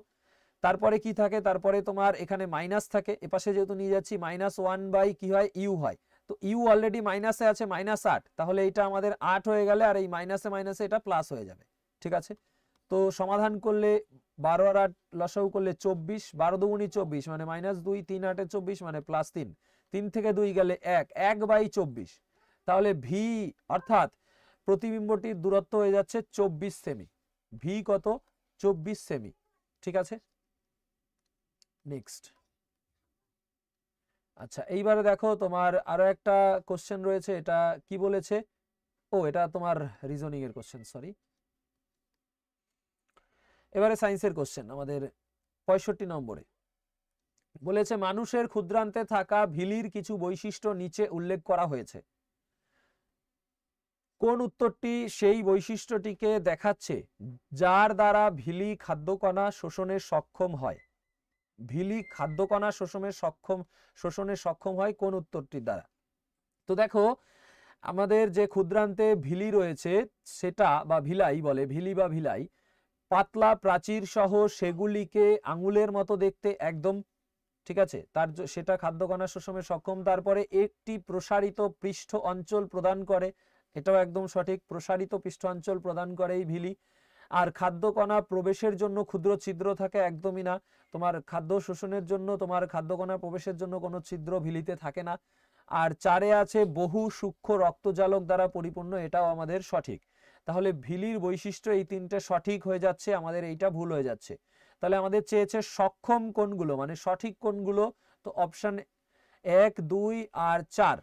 তারপরে কি থাকে? তারপরে তোমার এখানে মাইনাস থাকে, এপাশে যেহেতু নিয়ে যাচ্ছি, -1 কি হয়? ইউ হয়। তো ইউ অলরেডি মাইনাসে আছে, -8, তাহলে এটা আমাদের 8 হয়ে গেলে, আর এই মাইনাসে মাইনাসে এটা প্লাস হয়ে যাবে, ঠিক আছে। তো সমাধান করলে 12 আর 8 লসাগু করলে 24, 12 দুগুণী 24 মানে -2, 3 8 24 মানে +3, 3 থেকে 2 গেলে 1, 1/24। তাহলে ভি অর্থাৎ প্রতিবিম্বটির দূরত্ব হয়ে যাচ্ছে 24 সেমি। ভি কত? 24 সেমি, ঠিক আছে। নেক্সট। আচ্ছা, এইবারে দেখো তোমার আরো একটা কোশ্চেন রয়েছে, এটা কি বলেছে? ও, এটা তোমার রিজনিং এর কোশ্চেন, সরি। এবারে সায়েন্সের কোশ্চেন আমাদের 65 নম্বরে। বলেছে মানুষের ক্ষুদ্রান্তে থাকা ভিলির কিছু বৈশিষ্ট্য নিচে উল্লেখ করা হয়েছে, কোন উত্তরটি সেই বৈশিষ্ট্যটিকে দেখাচ্ছে যার দ্বারা ভিলি খাদ্যকণা শোষণে সক্ষম হয়? ভিলি খাদ্যকণা শোষণে সক্ষম হয় কোন উত্তরটির দ্বারা? তো দেখো আমাদের যে ক্ষুদ্রান্তে ভিলি রয়েছে সেটা, বা ভিলাই বলে, ভিলি বা ভিলাই, পাতলা প্রাচীর সহ সেগুলিকে আঙুলের মতো দেখতে একদম, ঠিক আছে, সেটা খাদ্যকণা শোষণে সক্ষম। তারপরে একটি প্রসারিত পৃষ্ঠ অঞ্চল প্রদান করে, এটাও একদম সঠিক, প্রসারিত পৃষ্ঠ অঞ্চল প্রদান করে এই ভিলি। আর খাদ্য কণা প্রবেশের জন্য ক্ষুদ্র ছিদ্র থাকে একদমই না, তোমার খাদ্য শোষণের জন্য তোমার খাদ্য কণা প্রবেশের জন্য কোনো ছিদ্র ভিলিতে থাকে না। আর 4 আছে বহু সূক্ষ্ম রক্তজালক দ্বারা পরিপূর্ণ, এটাও আমাদের সঠিক। তাহলে ভিলির বৈশিষ্ট্য এই 3টে সঠিক হয়ে যাচ্ছে, আমাদের এইটা ভুল হয়ে যাচ্ছে। তাহলে আমাদের চেয়েছে সক্ষম কোনগুলো, মানে সঠিক কোনগুলো। তো অপশন 1, 2 আর 4,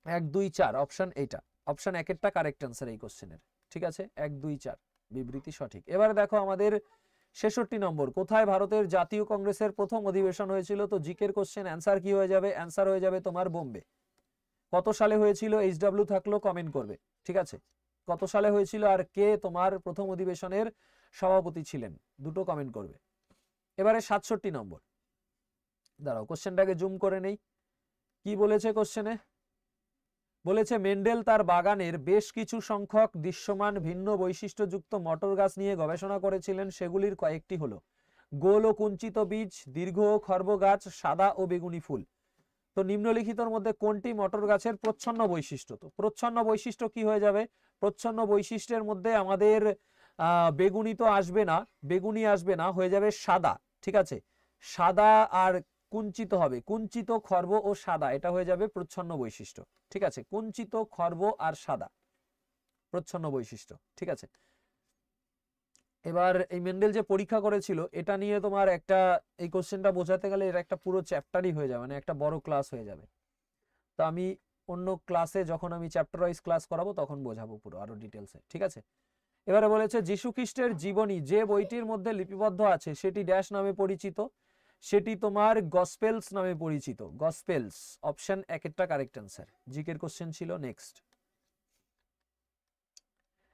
1, 2, 4 অপশন এইটা, অপশন 1এরটা কারেক্ট অ্যান্সার এই কোশ্চেনের। ঠিক আছে, 1, 2, 4 বিবৃতি সঠিক। এবারে দেখো আমাদের 66 নম্বর, কোথায় ভারতের জাতীয় কংগ্রেসের প্রথম অধিবেশন হয়েছিল? তো জিকের কোশ্চেন, অ্যান্সার কি হয়ে যাবে? অ্যান্সার হয়ে যাবে তোমার বোম্বে। কত সালে হয়েছিল? এইচডব্লিউ থাকলো কমেন্ট করবে। ঠিক আছে, কত সালে হয়েছিল আর কে তোমার প্রথম অধিবেশনের সভাপতি ছিলেন, দুটো কমেন্ট করবে। এবারে 67 নম্বর, দাঁড়াও কোশ্চেনটাকে জুম করে নেই। কি বলেছে কোশ্চেনে? বলেছে মেন্ডেল তার বাগানের বেশ কিছু সংখ্যক দৃশ্যমান ভিন্ন বৈশিষ্ট্যযুক্ত মটর গাছ নিয়ে গবেষণা করেছিলেন। সেগুলির কয়েকটি হলো গোল ও কুঞ্চিত বীজ, দীর্ঘ ও খর্ব গাছ, সাদা ও বেগুনি ফুল। তো নিম্নলিখিতর মধ্যে কোনটি মটর গাছের প্রচ্ছন্ন বৈশিষ্ট্য? তো প্রচ্ছন্ন বৈশিষ্ট্য কি হয়ে যাবে? প্রচ্ছন্ন বৈশিষ্ট্যের মধ্যে আমাদের বেগুনি তো আসবে না, বেগুনি আসবে না, হয়ে যাবে সাদা। ঠিক আছে, সাদা আর কুঞ্চিত হবে, কুঞ্চিত, খর্ব ও সাদা, এটা হয়ে যাবে প্রচ্ছন্ন বৈশিষ্ট্য। ঠিক আছে, কুঞ্চিত, খর্ব আর সাদা প্রচ্ছন্ন বৈশিষ্ট্য। ঠিক আছে, এবার এই মেন্ডেল যে পরীক্ষা করেছিল এটা নিয়ে তোমার একটা, এই কোশ্চেনটা বোঝাতে গেলে এর একটা পুরো চ্যাপ্টারই হয়ে যাবে, মানে একটা বড় ক্লাস হয়ে যাবে। তো আমি অন্য ক্লাসে যখন আমি চ্যাপ্টার ওয়াইজ ক্লাস করাবো তখন বোঝাবো পুরো আরো ডিটেলসে। ঠিক আছে, এবারে বলেছে যীশু খ্রিস্টের জীবনী যে বইটির মধ্যে লিপিবদ্ধ আছে সেটি ড্যাশ নামে পরিচিত? সেটি তোমার গসপেলস নামে পরিচিত, গসপেলস। অপশন 1এরটা কারেক্ট অ্যান্সার, জিকের কোশ্চেন ছিল। নেক্সট,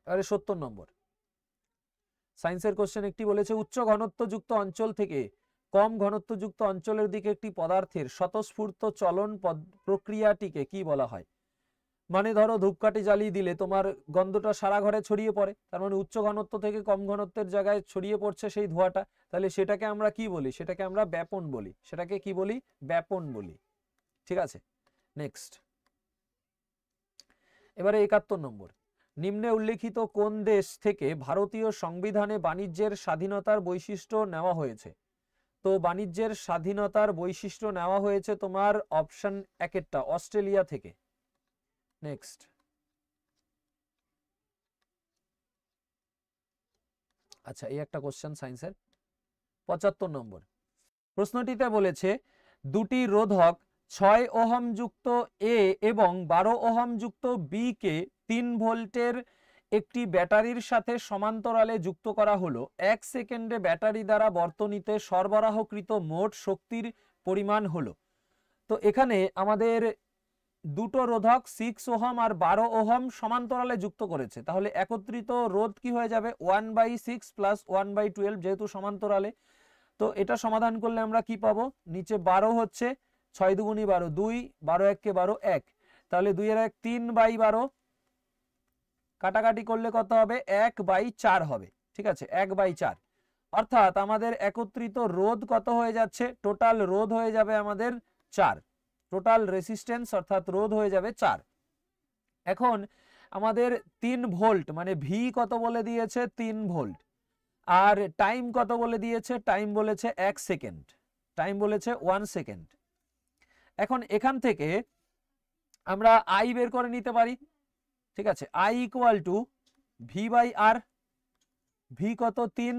এবারে 70 নম্বর সায়েন্সের কোশ্চেন একটি বলেছে উচ্চ ঘনত্বযুক্ত অঞ্চল থেকে কম ঘনত্বযুক্ত অঞ্চলের দিকে একটি পদার্থের স্বতঃস্ফূর্ত চলন প্রক্রিয়াটিকে কি বলা হয়? মানে ধরো ধূপকাঠি জ্বালিয়ে দিলে তোমার গন্ধটা সারা ঘরে ছড়িয়ে পড়ে, তার মানে উচ্চ ঘনত্ব থেকে কম ঘনত্বের জায়গায় ছড়িয়ে পড়ছে সেই ধোঁয়াটা, তাহলে সেটাকে আমরা কি বলি? সেটাকে আমরা ব্যাপন বলি। সেটাকে কি বলি? ব্যাপন বলি। ঠিক আছে, নেক্সট, এবারে 71 নম্বর, নিম্নে উল্লেখিত কোন দেশ থেকে ভারতীয় সংবিধানে বাণিজ্যের স্বাধীনতার বৈশিষ্ট্য নেওয়া হয়েছে? তো বাণিজ্যের স্বাধীনতার বৈশিষ্ট্য নেওয়া হয়েছে তোমার অপশন 1এরটা, অস্ট্রেলিয়া থেকে। নেক্সট, আচ্ছা এই একটা কোশ্চেন সায়েন্সের। 75 নম্বর প্রশ্নটিতে বলেছে দুটি রোধক 6 ওহম যুক্ত এ এবং 12 ওহম যুক্ত বি কে 3 ভোল্টের একটি ব্যাটারির সাথে সমান্তরালে যুক্ত করা হলো। 1 সেকেন্ডে ব্যাটারি দ্বারা বর্তনীতে সরবরাহকৃত মোট শক্তির পরিমাণ হলো। তো এখানে আমাদের দুটো রোধক 6 ওহম আর 12 ওহম সমান্তরালে যুক্ত করেছে, তাহলে একত্রিত রোধ কি হয়ে যাবে? 1/6 প্লাস 1/12, যেহেতু সমান্তরালে। তো এটা সমাধান করলে আমরা কি পাবো? নিচে 12 হচ্ছে, 6 দুগুণি 12, 2, 12 1 12, 1, তাহলে 2 এর 1 3/12, কাটাকাটি করলে কত হবে? 1/4 হবে। ঠিক আছে, 1/4, অর্থাৎ আমাদের একত্রিত রোধ কত হয়ে যাচ্ছে? টোটাল রোধ হয়ে যাবে আমাদের 4, টোটাল রেসিস্টেন্স অর্থাৎ রোধ হয়ে যাবে 4। এখন আমাদের 3 ভোল্ট মানে ভি কত বলে দিয়েছে? 3 ভোল্ট। আর টাইম কত বলে দিয়েছে? টাইম বলেছে 1 সেকেন্ড, টাইম বলেছে 1 সেকেন্ড। এখন এখান থেকে আমরা আই বের করে নিতে পারি। ঠিক আছে, I equal to V by R. V কত? 3,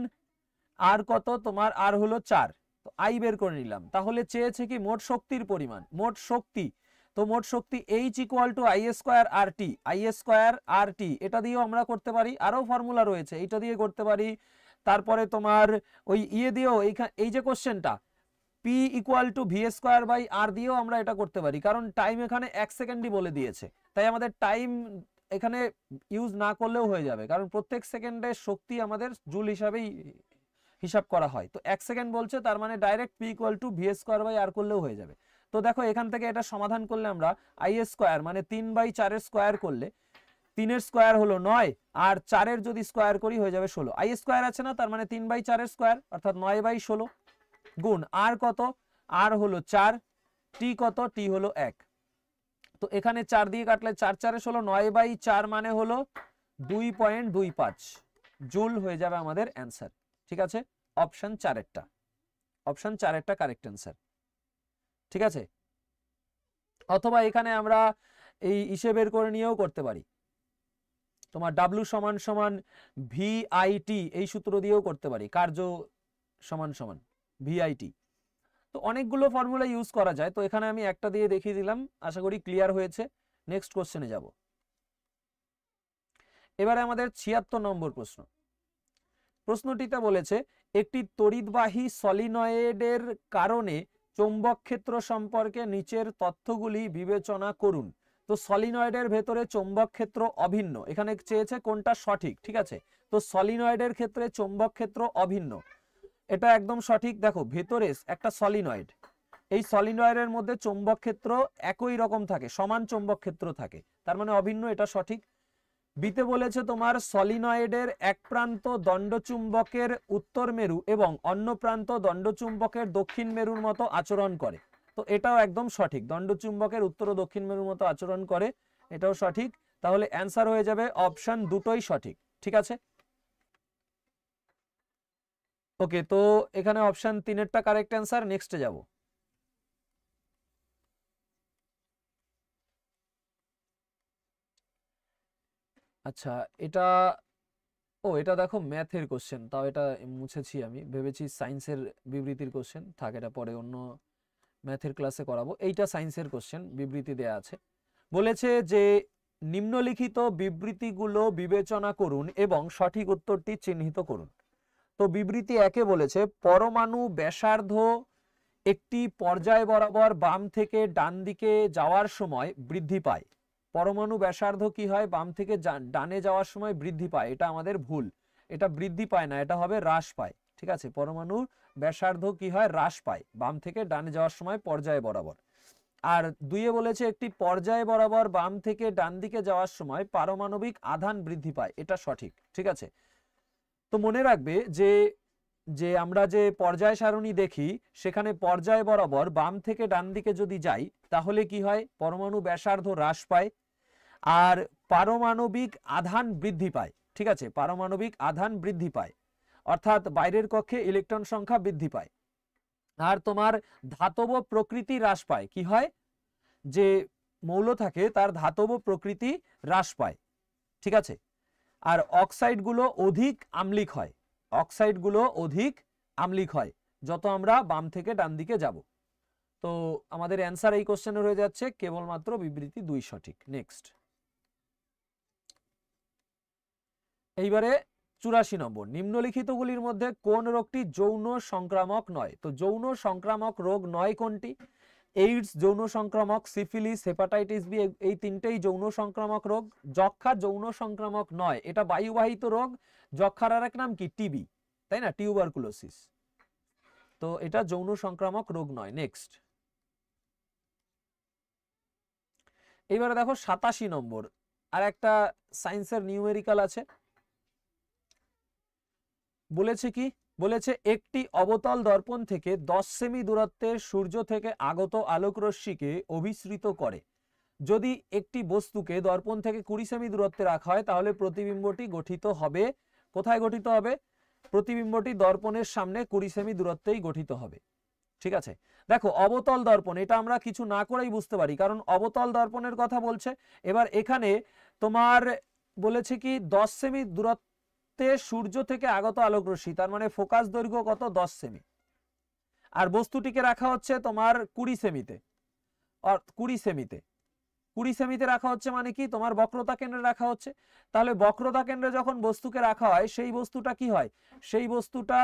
আর কত তোমার? আর হলো 4। তো আই বের করে নিলাম। তাহলে চেয়েছে কি মোট শক্তির পরিমাণ, মোট শক্তি। তো মোট শক্তি H equal to I square R T, I square R T, এটা দিয়েও আমরা করতে পারি, আরও ফর্মুলা রয়েছে, এইটা দিয়ে করতে পারি। তারপরে তোমার ওই দিয়েও এই যে কোশ্চেনটা P equal to V square by R দিয়েও আমরা এটা করতে পারি, কারণ টাইম এখানে 1 সেকেন্ডই বলে দিয়েছে, তাই আমাদের টাইম এখানে ইউজ না করলেও হয়ে যাবে, কারণ প্রত্যেক সেকেন্ডে শক্তি আমাদের জুল হিসাবেই হিসাব করা হয়। তো 1 সেকেন্ড বলছে, তার মানে direct P equal to V square by R করলেও হয়ে যাবে। তো দেখো এখান থেকে এটা সমাধান করলে আমরা আই স্কোয়ার মানে 3/4 স্কোয়ার করলে 3 স্কোয়ার হলো 9, আর 4 যদি স্কোয়ার করি হয়ে যাবে 16। আই স্কোয়ার আছে না, তার মানে 3/4 স্কোয়ার অর্থাৎ 9/16 গুণ আর কত? আর হলো 4, টি কত? টি হলো 1। তো এখানে 4 দিয়ে কাটলে 4 4 16, 9/4 মানে হলো 2.25। জুল হয়ে যাবে আমাদের অ্যান্সার। ঠিক আছে, অপশন 4 অপশন 4 কারেক্ট অ্যান্সার। ঠিক আছে, অথবা এখানে আমরা এই হিসেব বের করে নিয়েও করতে পারি, তোমার ডাব্লু সমান সমান ভিআইটি এই সূত্র দিয়েও করতে পারি, কার্য সমান সমান ভিআইটি। তো অনেকগুলো ফর্মুলা ইউজ করা যায়, তো এখানে আমি একটা দিয়ে দেখিয়ে দিলাম, আশা করি ক্লিয়ার হয়েছে। নেক্সট কোশ্চেনে যাব। এবারে আমাদের 76 নম্বর প্রশ্ন। প্রশ্নটিতে বলেছে একটি তড়িৎবাহী সলিনয়েডের কারণে চৌম্বক ক্ষেত্র সম্পর্কে নিচের তথ্যগুলি বিবেচনা করুন। তো সলিনয়েডের ভেতরে চৌম্বক ক্ষেত্র অভিন্ন, এখানে চেয়েছে কোনটা সঠিক। ঠিক আছে, তো সলিনয়েডের ক্ষেত্রে চৌম্বক ক্ষেত্র অভিন্ন, এটা একদম সঠিক। দেখো ভেতরে একটা সলিনয়েড, এই সলিনয়েডের মধ্যে চৌম্বক ক্ষেত্র একই রকম থাকে, সমান চৌম্বক ক্ষেত্র থাকে, তার মানে অভিন্ন, এটা সঠিক। বিতে বলেছে তোমার সলিনয়েডের এক প্রান্ত দণ্ডচুম্বকের উত্তর মেরু এবং অন্য প্রান্ত দণ্ডচুম্বকের দক্ষিণ মেরুর মতো আচরণ করে, তো এটাও একদম সঠিক, দণ্ডচুম্বকের উত্তর ও দক্ষিণ মেরুর মতো আচরণ করে, এটাও সঠিক। তাহলে অ্যান্সার হয়ে যাবে অপশন দুটোই সঠিক। ঠিক আছে, ওকে, তো এখানে অপশন 3 কারেক্ট অ্যান্সার। নেক্সটে যাব। আচ্ছা, এটা এটা দেখো ম্যাথের কোশ্চেন, তাও এটা মুছেছি, আমি ভেবেছি সায়েন্সের বিবৃতির কোশ্চেন, থাক এটা পরে অন্য ম্যাথের ক্লাসে করাবো। এইটা সায়েন্সের কোশ্চেন, বিবৃতি দেয়া আছে। বলেছে যে নিম্নলিখিত বিবৃতিগুলো বিবেচনা করুন এবং সঠিক উত্তরটি চিহ্নিত করুন। তো বিবৃতি 1-এ বলেছে পরমাণু ব্যাসার্ধ একটি পর্যায় বরাবর বাম থেকে ডান দিকে যাওয়ার সময় বৃদ্ধি পায়। পরমাণু ব্যাসার্ধ কি হয়, বাম থেকে ডানে যাওয়ার সময় বৃদ্ধি পায়, এটা আমাদের ভুল, এটা বৃদ্ধি পায় না, এটা হবে হ্রাস পায়। ঠিক আছে, পরমাণুর ব্যাসার্ধ কি হয়, হ্রাস পায় বাম থেকে ডানে যাওয়ার সময় পর্যায় বরাবর। আর 2-এ বলেছে একটি পর্যায় বরাবর বাম থেকে ডান দিকে যাওয়ার সময় পারমাণবিক আধান বৃদ্ধি পায়, এটা সঠিক। ঠিক আছে, তো মনে রাখবে যে যে আমরা যে পর্যায় সারণী দেখি, সেখানে পর্যায় বরাবর বাম থেকে ডান দিকে যদি যাই, তাহলে কি হয়, পরমাণু ব্যাসার্ধ হ্রাস পায় আর পারমাণবিক আধান বৃদ্ধি পায়। ঠিক আছে, পারমাণবিক আধান বৃদ্ধি পায়, অর্থাৎ বাইরের কক্ষে ইলেকট্রন সংখ্যা বৃদ্ধি পায়। আর তোমার ধাতব প্রকৃতি হ্রাস পায়, কি হয়, যে মৌল থাকে তার ধাতব প্রকৃতি হ্রাস পায়। ঠিক আছে, আর অক্সাইডগুলো অধিক আম্লিক হয়, অক্সাইডগুলো অধিক আম্লিক হয় যত আমরা বাম থেকে ডান দিকে যাব। তো আমাদের অ্যান্সার এই কোশ্চেনে হয়ে যাচ্ছে কেবলমাত্র বিবৃতি 2 সঠিক। নেক্সট, এইবারে 84 নম্বর। নিম্নলিখিতগুলির মধ্যে কোন রোগটি যৌন সংক্রামক নয়? তো যৌন সংক্রামক রোগ নয় কোনটি? এইডস যৌন সংক্রামক, সিফিলিস, হেপাটাইটিস বি এই তিনটেই যৌন সংক্রামক রোগ। যক্ষা যৌন সংক্রামক নয়, এটা বায়ুবাহিত রোগ। যক্ষার আরেক নাম কি, টিবি, তাই না, টিউবারকুলোসিস। তো এটা যৌন সংক্রামক রোগ নয়। নেক্সট, এইবারে দেখো 87 নম্বর, আর একটা সায়েন্সের নিউমেরিক্যাল আছে। বলেছে কি, বলেছে একটি অবতল দর্পণ থেকে 10 সেমি দূরত্বে সূর্য থেকে আগত আলোক রশ্মিকে অভিসৃত করে। যদি একটি বস্তুকে দর্পণ থেকে 20 সেমি দূরত্বে রাখা হয়, তাহলে প্রতিবিম্বটি গঠিত হবে কোথায়? গঠিত হবে, প্রতিবিম্বটি দর্পণের সামনে 20 সেমি দূরত্বেই গঠিত হবে। ঠিক আছে, দেখো অবতল দর্পণ, এটা আমরা কিছু না করেই বুঝতে পারি, কারণ অবতল দর্পণের কথা বলছে। এবার এখানে তোমার বলেছে কি 10 সেমি দূরত্বে সূর্য থেকে আগত আলোক রশ্মি, তার মানে ফোকাস দৈর্ঘ্য কত, 10 সেমি, আর বস্তুটিকে রাখা হচ্ছে তোমার 20 সেমিতে, 20 সেমিতে রাখা হচ্ছে, মানে কি তোমার বক্রতা কেন্দ্রে রাখা হচ্ছে। তাহলে বক্রতা কেন্দ্রে যখন বস্তুকে রাখা হয়, সেই বস্তুটা কি হয়, সেই বস্তুটা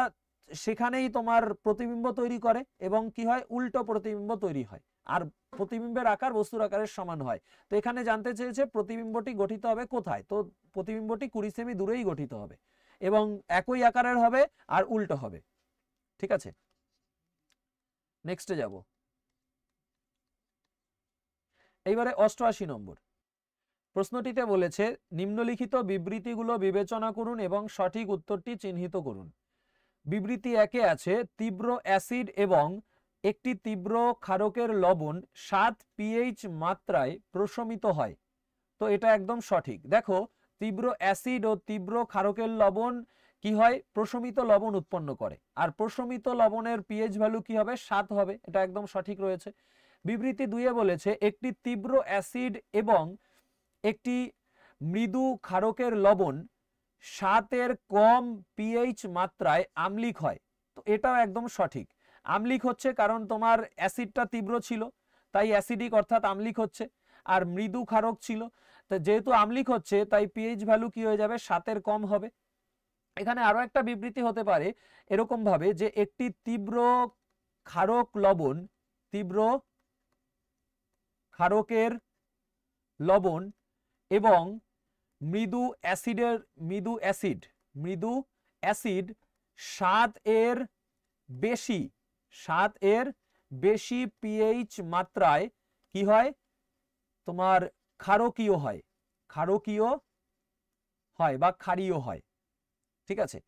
সেখানেই তোমার প্রতিবিম্ব তৈরি করে এবং কি হয়, উল্টো প্রতিবিম্ব তৈরি হয়, আর প্রতিবিম্বের আকার বস্তুর আকারের সমান হয়। তো এখানে জানতে চেয়েছে প্রতিবিম্বটি গঠিত হবে কোথায়, তো প্রতিবিম্বটি 20 সেমি দূরেই গঠিত হবে এবং একই আকারের হবে আর উল্টো হবে। ঠিক আছে, নেক্সটে যাব। এইবারে 88 নম্বর প্রশ্নটিতে বলেছে নিম্নলিখিত বিবৃতিগুলো বিবেচনা করুন এবং সঠিক উত্তরটি চিহ্নিত করুন। বিবৃতি 1-এ আছে তীব্র অ্যাসিড এবং একটি তীব্র ক্ষারকের লবণ 7 pH মাত্রায় প্রশমিত হয়। তো এটা একদম সঠিক। দেখো তীব্র অ্যাসিড ও তীব্র ক্ষারকের লবণ কি হয়, প্রশমিত লবণ উৎপন্ন করে, আর প্রশমিত লবণের পিএইচ ভ্যালু কি হবে, 7 হবে। এটা একদম সঠিক রয়েছে। বিবৃতি 2 বলেছে একটি তীব্র অ্যাসিড এবং একটি মৃদু ক্ষারকের লবণ 7-এর কম পিএইচ মাত্রায় আম্লিক হয়। তো এটাও একদম সঠিক। আম্লিক হচ্ছে কারণ তোমার অ্যাসিডটা তীব্র ছিল, তাই অ্যাসিডিক অর্থাৎ আম্লিক হচ্ছে, আর মৃদু ক্ষারক ছিল, তো যেহেতু আম্লিক হচ্ছে তাই পিএইচ ভ্যালু কি হয়ে যাবে, 7-এর কম হবে। এখানে আরো একটা বিবৃতি হতে পারে এরকম ভাবে যে একটি তীব্র ক্ষারক লবণ, তীব্র ক্ষারকের লবণ এবং মৃদু অ্যাসিড 7-এর বেশি পিএইচ মাত্রায় কি হয়, তোমার ক্ষারকীয় হয় বা ক্ষারীয় হয়। ঠিক আছে,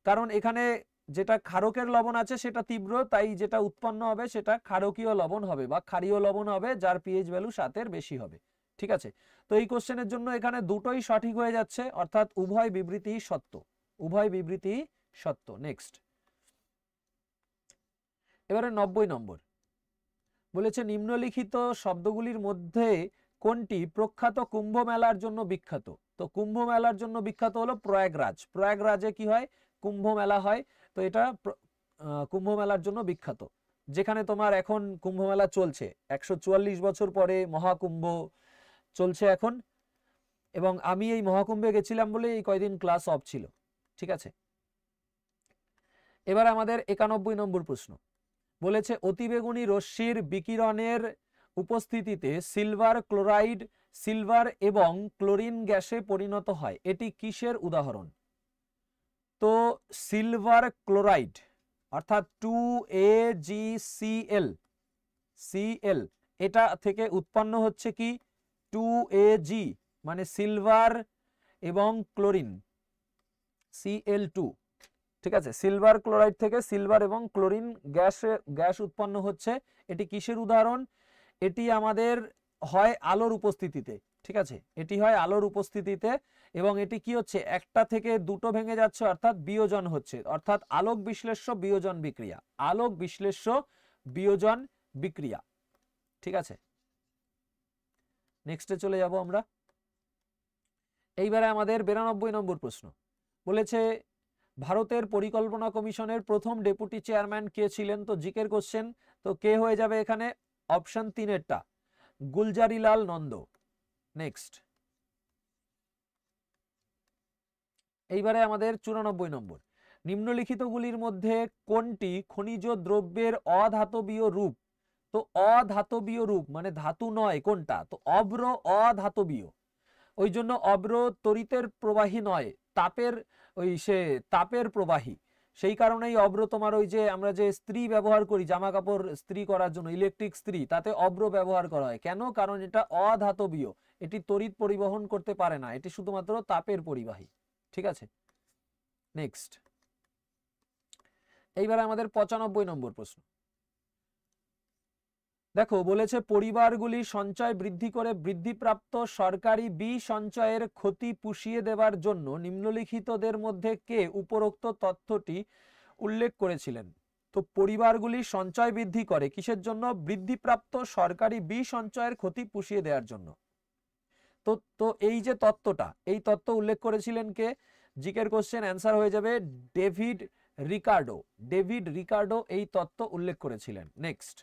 কারণ এখানে যেটা ক্ষারকের লবণ আছে সেটা তীব্র, তাই যেটা উৎপন্ন হবে সেটা ক্ষারকীয় লবণ হবে বা ক্ষারীয় লবণ হবে, যার পিএইচ ভ্যালু 7-এর বেশি হবে। ঠিক আছে, তো এই কোশ্চেনের জন্য এখানে দুটোই সঠিক হয়ে যাচ্ছে, অর্থাৎ উভয় বিবৃতি সত্য। নেক্সট, এবারে 90 নম্বর বলেছে নিম্নলিখিত শব্দগুলির মধ্যে কোনটি প্রখ্যাত কুম্ভ মেলার জন্য বিখ্যাত। তো কুম্ভ মেলার জন্য বিখ্যাত হলো প্রয়াগরাজে কি হয়, কুম্ভ মেলা হয়। তো এটা কুম্ভ মেলার জন্য বিখ্যাত, যেখানে তোমার এখন কুম্ভ মেলা চলছে, 144 বছর পরে মহাকুম্ভ চলছে এখন, এবং আমি এই মহাকুম্ভে গেছিলাম বলে এই কয়দিন ক্লাস অফ ছিল। ঠিক আছে, এবার আমাদের 91 নম্বর প্রশ্ন বলেছে অতিবেগুনি রশ্মির বিকিরণের উপস্থিতিতে সিলভার এবং ক্লোরিন গ্যাসে পরিণত হয়, এটি কিসের উদাহরণ। তো সিলভার ক্লোরাইড অর্থাৎ 2AgCl এটা থেকে উৎপন্ন হচ্ছে কি 2Ag, মানে সিলভার এবং ক্লোরিন Cl2। ঠিক আছে, সিলভার ক্লোরাইড থেকে সিলভার এবং ক্লোরিন গ্যাস উৎপন্ন হচ্ছে, এটি কিসের উদাহরণ। এটি আমাদের হয় আলোর উপস্থিতিতে। ঠিক আছে, এটি হয় আলোর উপস্থিতিতে, এবং এটি কি হচ্ছে, একটা থেকে দুটো ভেঙে যাচ্ছে, অর্থাৎ বিয়োজন হচ্ছে, অর্থাৎ আলোক বিশ্লেষ্য বিয়োজন বিক্রিয়া। ঠিক আছে, নেক্সটে চলে যাব আমরা। এইবারে আমাদের 92 নম্বর প্রশ্ন বলেছে ভারতের পরিকল্পনা কমিশনের প্রথম ডেপুটি চেয়ারম্যান কে ছিলেন। তো জিকের কোশ্চেন, তো কে হয়ে যাবে এখানে, অপশন 3-এরটা গুলজারিলাল নন্দ। নেক্সট, এইবারে আমাদের 94 নম্বর নিম্নলিখিতগুলির মধ্যে কোনটি খনিজ দ্রব্যের অধাতবীয় রূপ। তো অধাতবীয় রূপ মানে ধাতু নয় কোনটা, তো অভ্র অধাতবীয়, ওই জন্য অভ্র তড়িতের প্রবাহী নয়, তাপের প্রবাহী, সেই কারণেই অভ্র তোমার ওই যে আমরা যে ইস্ত্রি ব্যবহার করি, জামা কাপড় ইস্ত্রি করার জন্য ইলেকট্রিক ইস্ত্রি, তাতে অভ্র ব্যবহার করা হয় কেন, কারণ এটা অধাতবীয়, এটি তড়িৎ পরিবহন করতে পারে না, এটি শুধুমাত্র তাপের পরিবাহী। ঠিক আছে, নেক্সট, এইবারে আমাদের 95 নম্বর প্রশ্ন দেখো বলেছে পরিবারগুলি সঞ্চয় বৃদ্ধি করে বৃদ্ধিপ্রাপ্ত সরকারি সঞ্চয়ের ক্ষতি পুষিয়ে দেওয়ার জন্য নিম্নলিখিতদের মধ্যে কে উপরোক্ত তথ্যটি উল্লেখ করেছিলেন। তো পরিবারগুলি সঞ্চয় বৃদ্ধি করে কিসের জন্য, বৃদ্ধিপ্রাপ্ত সরকারি সঞ্চয়ের ক্ষতি পুষিয়ে দেওয়ার জন্য। তো এই যে তত্ত্বটা, এই তত্ত্ব উল্লেখ করেছিলেন কে, জিকের কোশ্চেন, অ্যান্সার হয়ে যাবে ডেভিড রিকার্ডো এই তত্ত্ব উল্লেখ করেছিলেন। নেক্সট,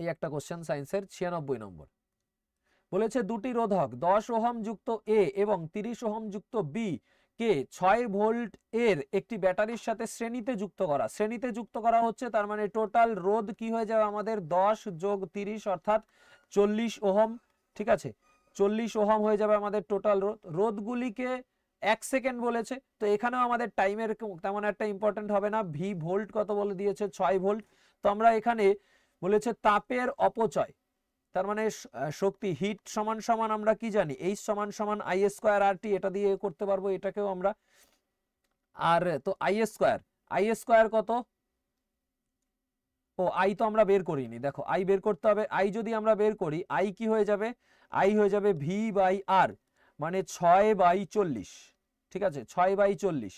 এই একটা কোশ্চেন সায়েন্সের 96 নম্বর বলেছে দুটি রোধক 10 ওহম যুক্ত এ এবং 30 ওহম যুক্ত বি কে 6 ভোল্ট এর একটি ব্যাটারির সাথে শ্রেণীতে যুক্ত করা হচ্ছে, তার মানে টোটাল রোধ কি হয়ে যাবে আমাদের 10 যোগ 30 অর্থাৎ 40 ওহম। ঠিক আছে, 40 ওহম হয়ে যাবে আমাদের টোটাল রোধগুলিকে 1 সেকেন্ড বলেছে, তো এখানেও আমাদের টাইমের তেমন একটা ইম্পর্টেন্ট হবে না, ভি ভোল্ট কত বলে দিয়েছে 6 ভোল্ট। তো আমরা এখানে বলেছে তাপের অপচয়, তার মানে শক্তি হিট সমান সমান আমরা কি জানি, H সমান সমান I² RT, এটা দিয়ে করতে পারবো এটাকেও আমরা। আর তো I² কত, ও আই তো আমরা বের করিনি, দেখো আই বের করতে হবে। আই যদি আমরা বের করি, আই কি হয়ে যাবে, আই হয়ে যাবে V/R, মানে 6/40, ঠিক আছে, 6/40।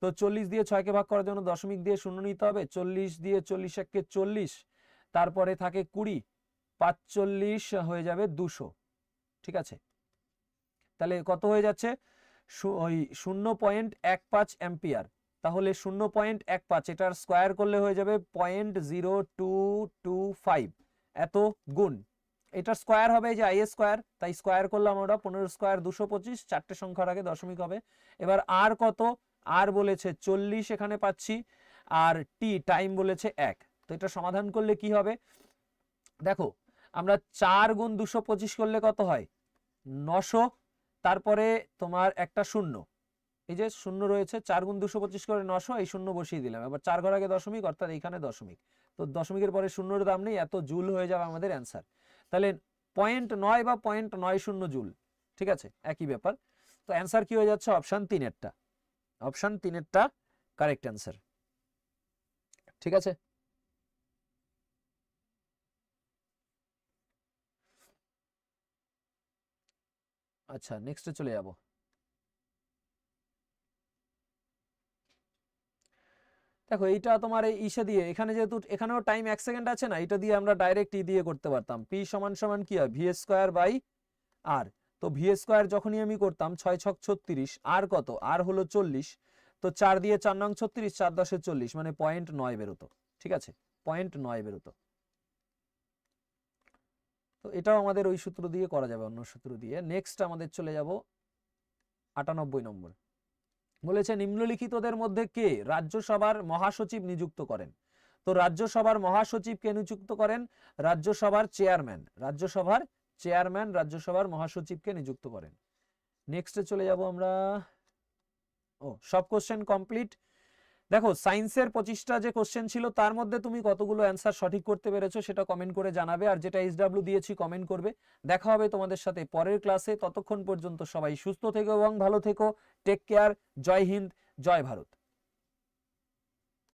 তো 40 দিয়ে 6কে ভাগ করার জন্য দশমিক দিয়ে শূন্য নিতে হবে। 40 দিয়ে 40 একে 40, তারপরে থাকে 20, 45 হয়ে যাবে 200, ঠিক আছে। তাহলে কত হয়ে যাচ্ছে, ওই 0.15 অ্যাম্পিয়ার। তাহলে 0.15 এটার স্কোয়ার করলে হয়ে যাবে 0.0225, এত গুণ। এটার স্কোয়ার হবে যে আই স্কোয়ার, তাই স্কোয়ার করলাম আমরা 15 স্কোয়ার 225, চারটে সংখ্যার আগে দশমিক হবে। এবার আর কত, আর বলেছে 40 এখানে পাচ্ছি, আর টাইম বলেছে 1। তো এটা সমাধান করলে কি হবে, দেখো আমরা 4 গুণ 225 করলে কত হয় 900, তারপরে তোমার একটা শূন্য, এই যে শূন্য রয়েছে, 4 গুণ 225 করে 900, এই শূন্য বসিয়ে দিলাম। এবার 4 ঘর আগে দশমিক, অর্থাৎ এইখানে দশমিক, তো দশমিকের পরে শূন্যর দাম নেই, এত জুল হয়ে যাবে আমাদের অ্যান্সার। তাহলে 0.9 বা 0.90 জুল, ঠিক আছে, একই ব্যাপার। তো অ্যান্সার কি হয়ে যাচ্ছে, অপশন 3-এরটা, অপশন 3-এরটা কারেক্ট অ্যান্সার, ঠিক আছে। আচ্ছা, নেক্সটে চলে যাব। দেখো এইটা তোমার এই ইসে দিয়ে, এখানে যেহেতু এখানেও টাইম 1 সেকেন্ড আছে না, এটা দিয়ে আমরা ডাইরেক্ট দিয়ে করতে পারতাম। পি সমান সমান কি হয়, ভি স্কোয়ার বাই আর। তো ভি স্কোয়ার যখনই আমি করতাম 6 ছক 36, আর কত, আর হলো 40, তো 4 দিয়ে 4 নং 36, 4 10 40, মানে 0.9 বেরোতো, ঠিক আছে, 0.9 বেরোতো। তো এটাও আমাদের ওই সূত্র দিয়ে করা যাবে, অন্য সূত্র দিয়ে। নেক্সট আমাদের চলে যাব 98 নম্বর। বলেছে নিম্নলিখিতদের মধ্যে কে রাজ্যসভার মহাসচিব নিযুক্ত করেন। তো রাজ্যসভার মহাসচিব কে নিযুক্ত করেন, রাজ্যসভার চেয়ারম্যান, রাজ্যসভার চেয়ারম্যান রাজ্যসভার মহাসচিবকে নিযুক্ত করেন। নেক্সটে চলে যাব আমরা। সব কোশ্চেন কমপ্লিট। দেখো সায়েন্সের 25টা যে কোশ্চেন ছিল তার মধ্যে তুমি কতগুলো অ্যান্সার সঠিক করতে পেরেছো সেটা কমেন্ট করে জানাবে, আর যেটা SW দিয়েছি কমেন্ট করবে। দেখা হবে তোমাদের সাথে পরের ক্লাসে, ততক্ষণ পর্যন্ত সবাই সুস্থ থেকো এবং ভালো থেকো। Take care. জয় হিন্দ, জয় ভারত।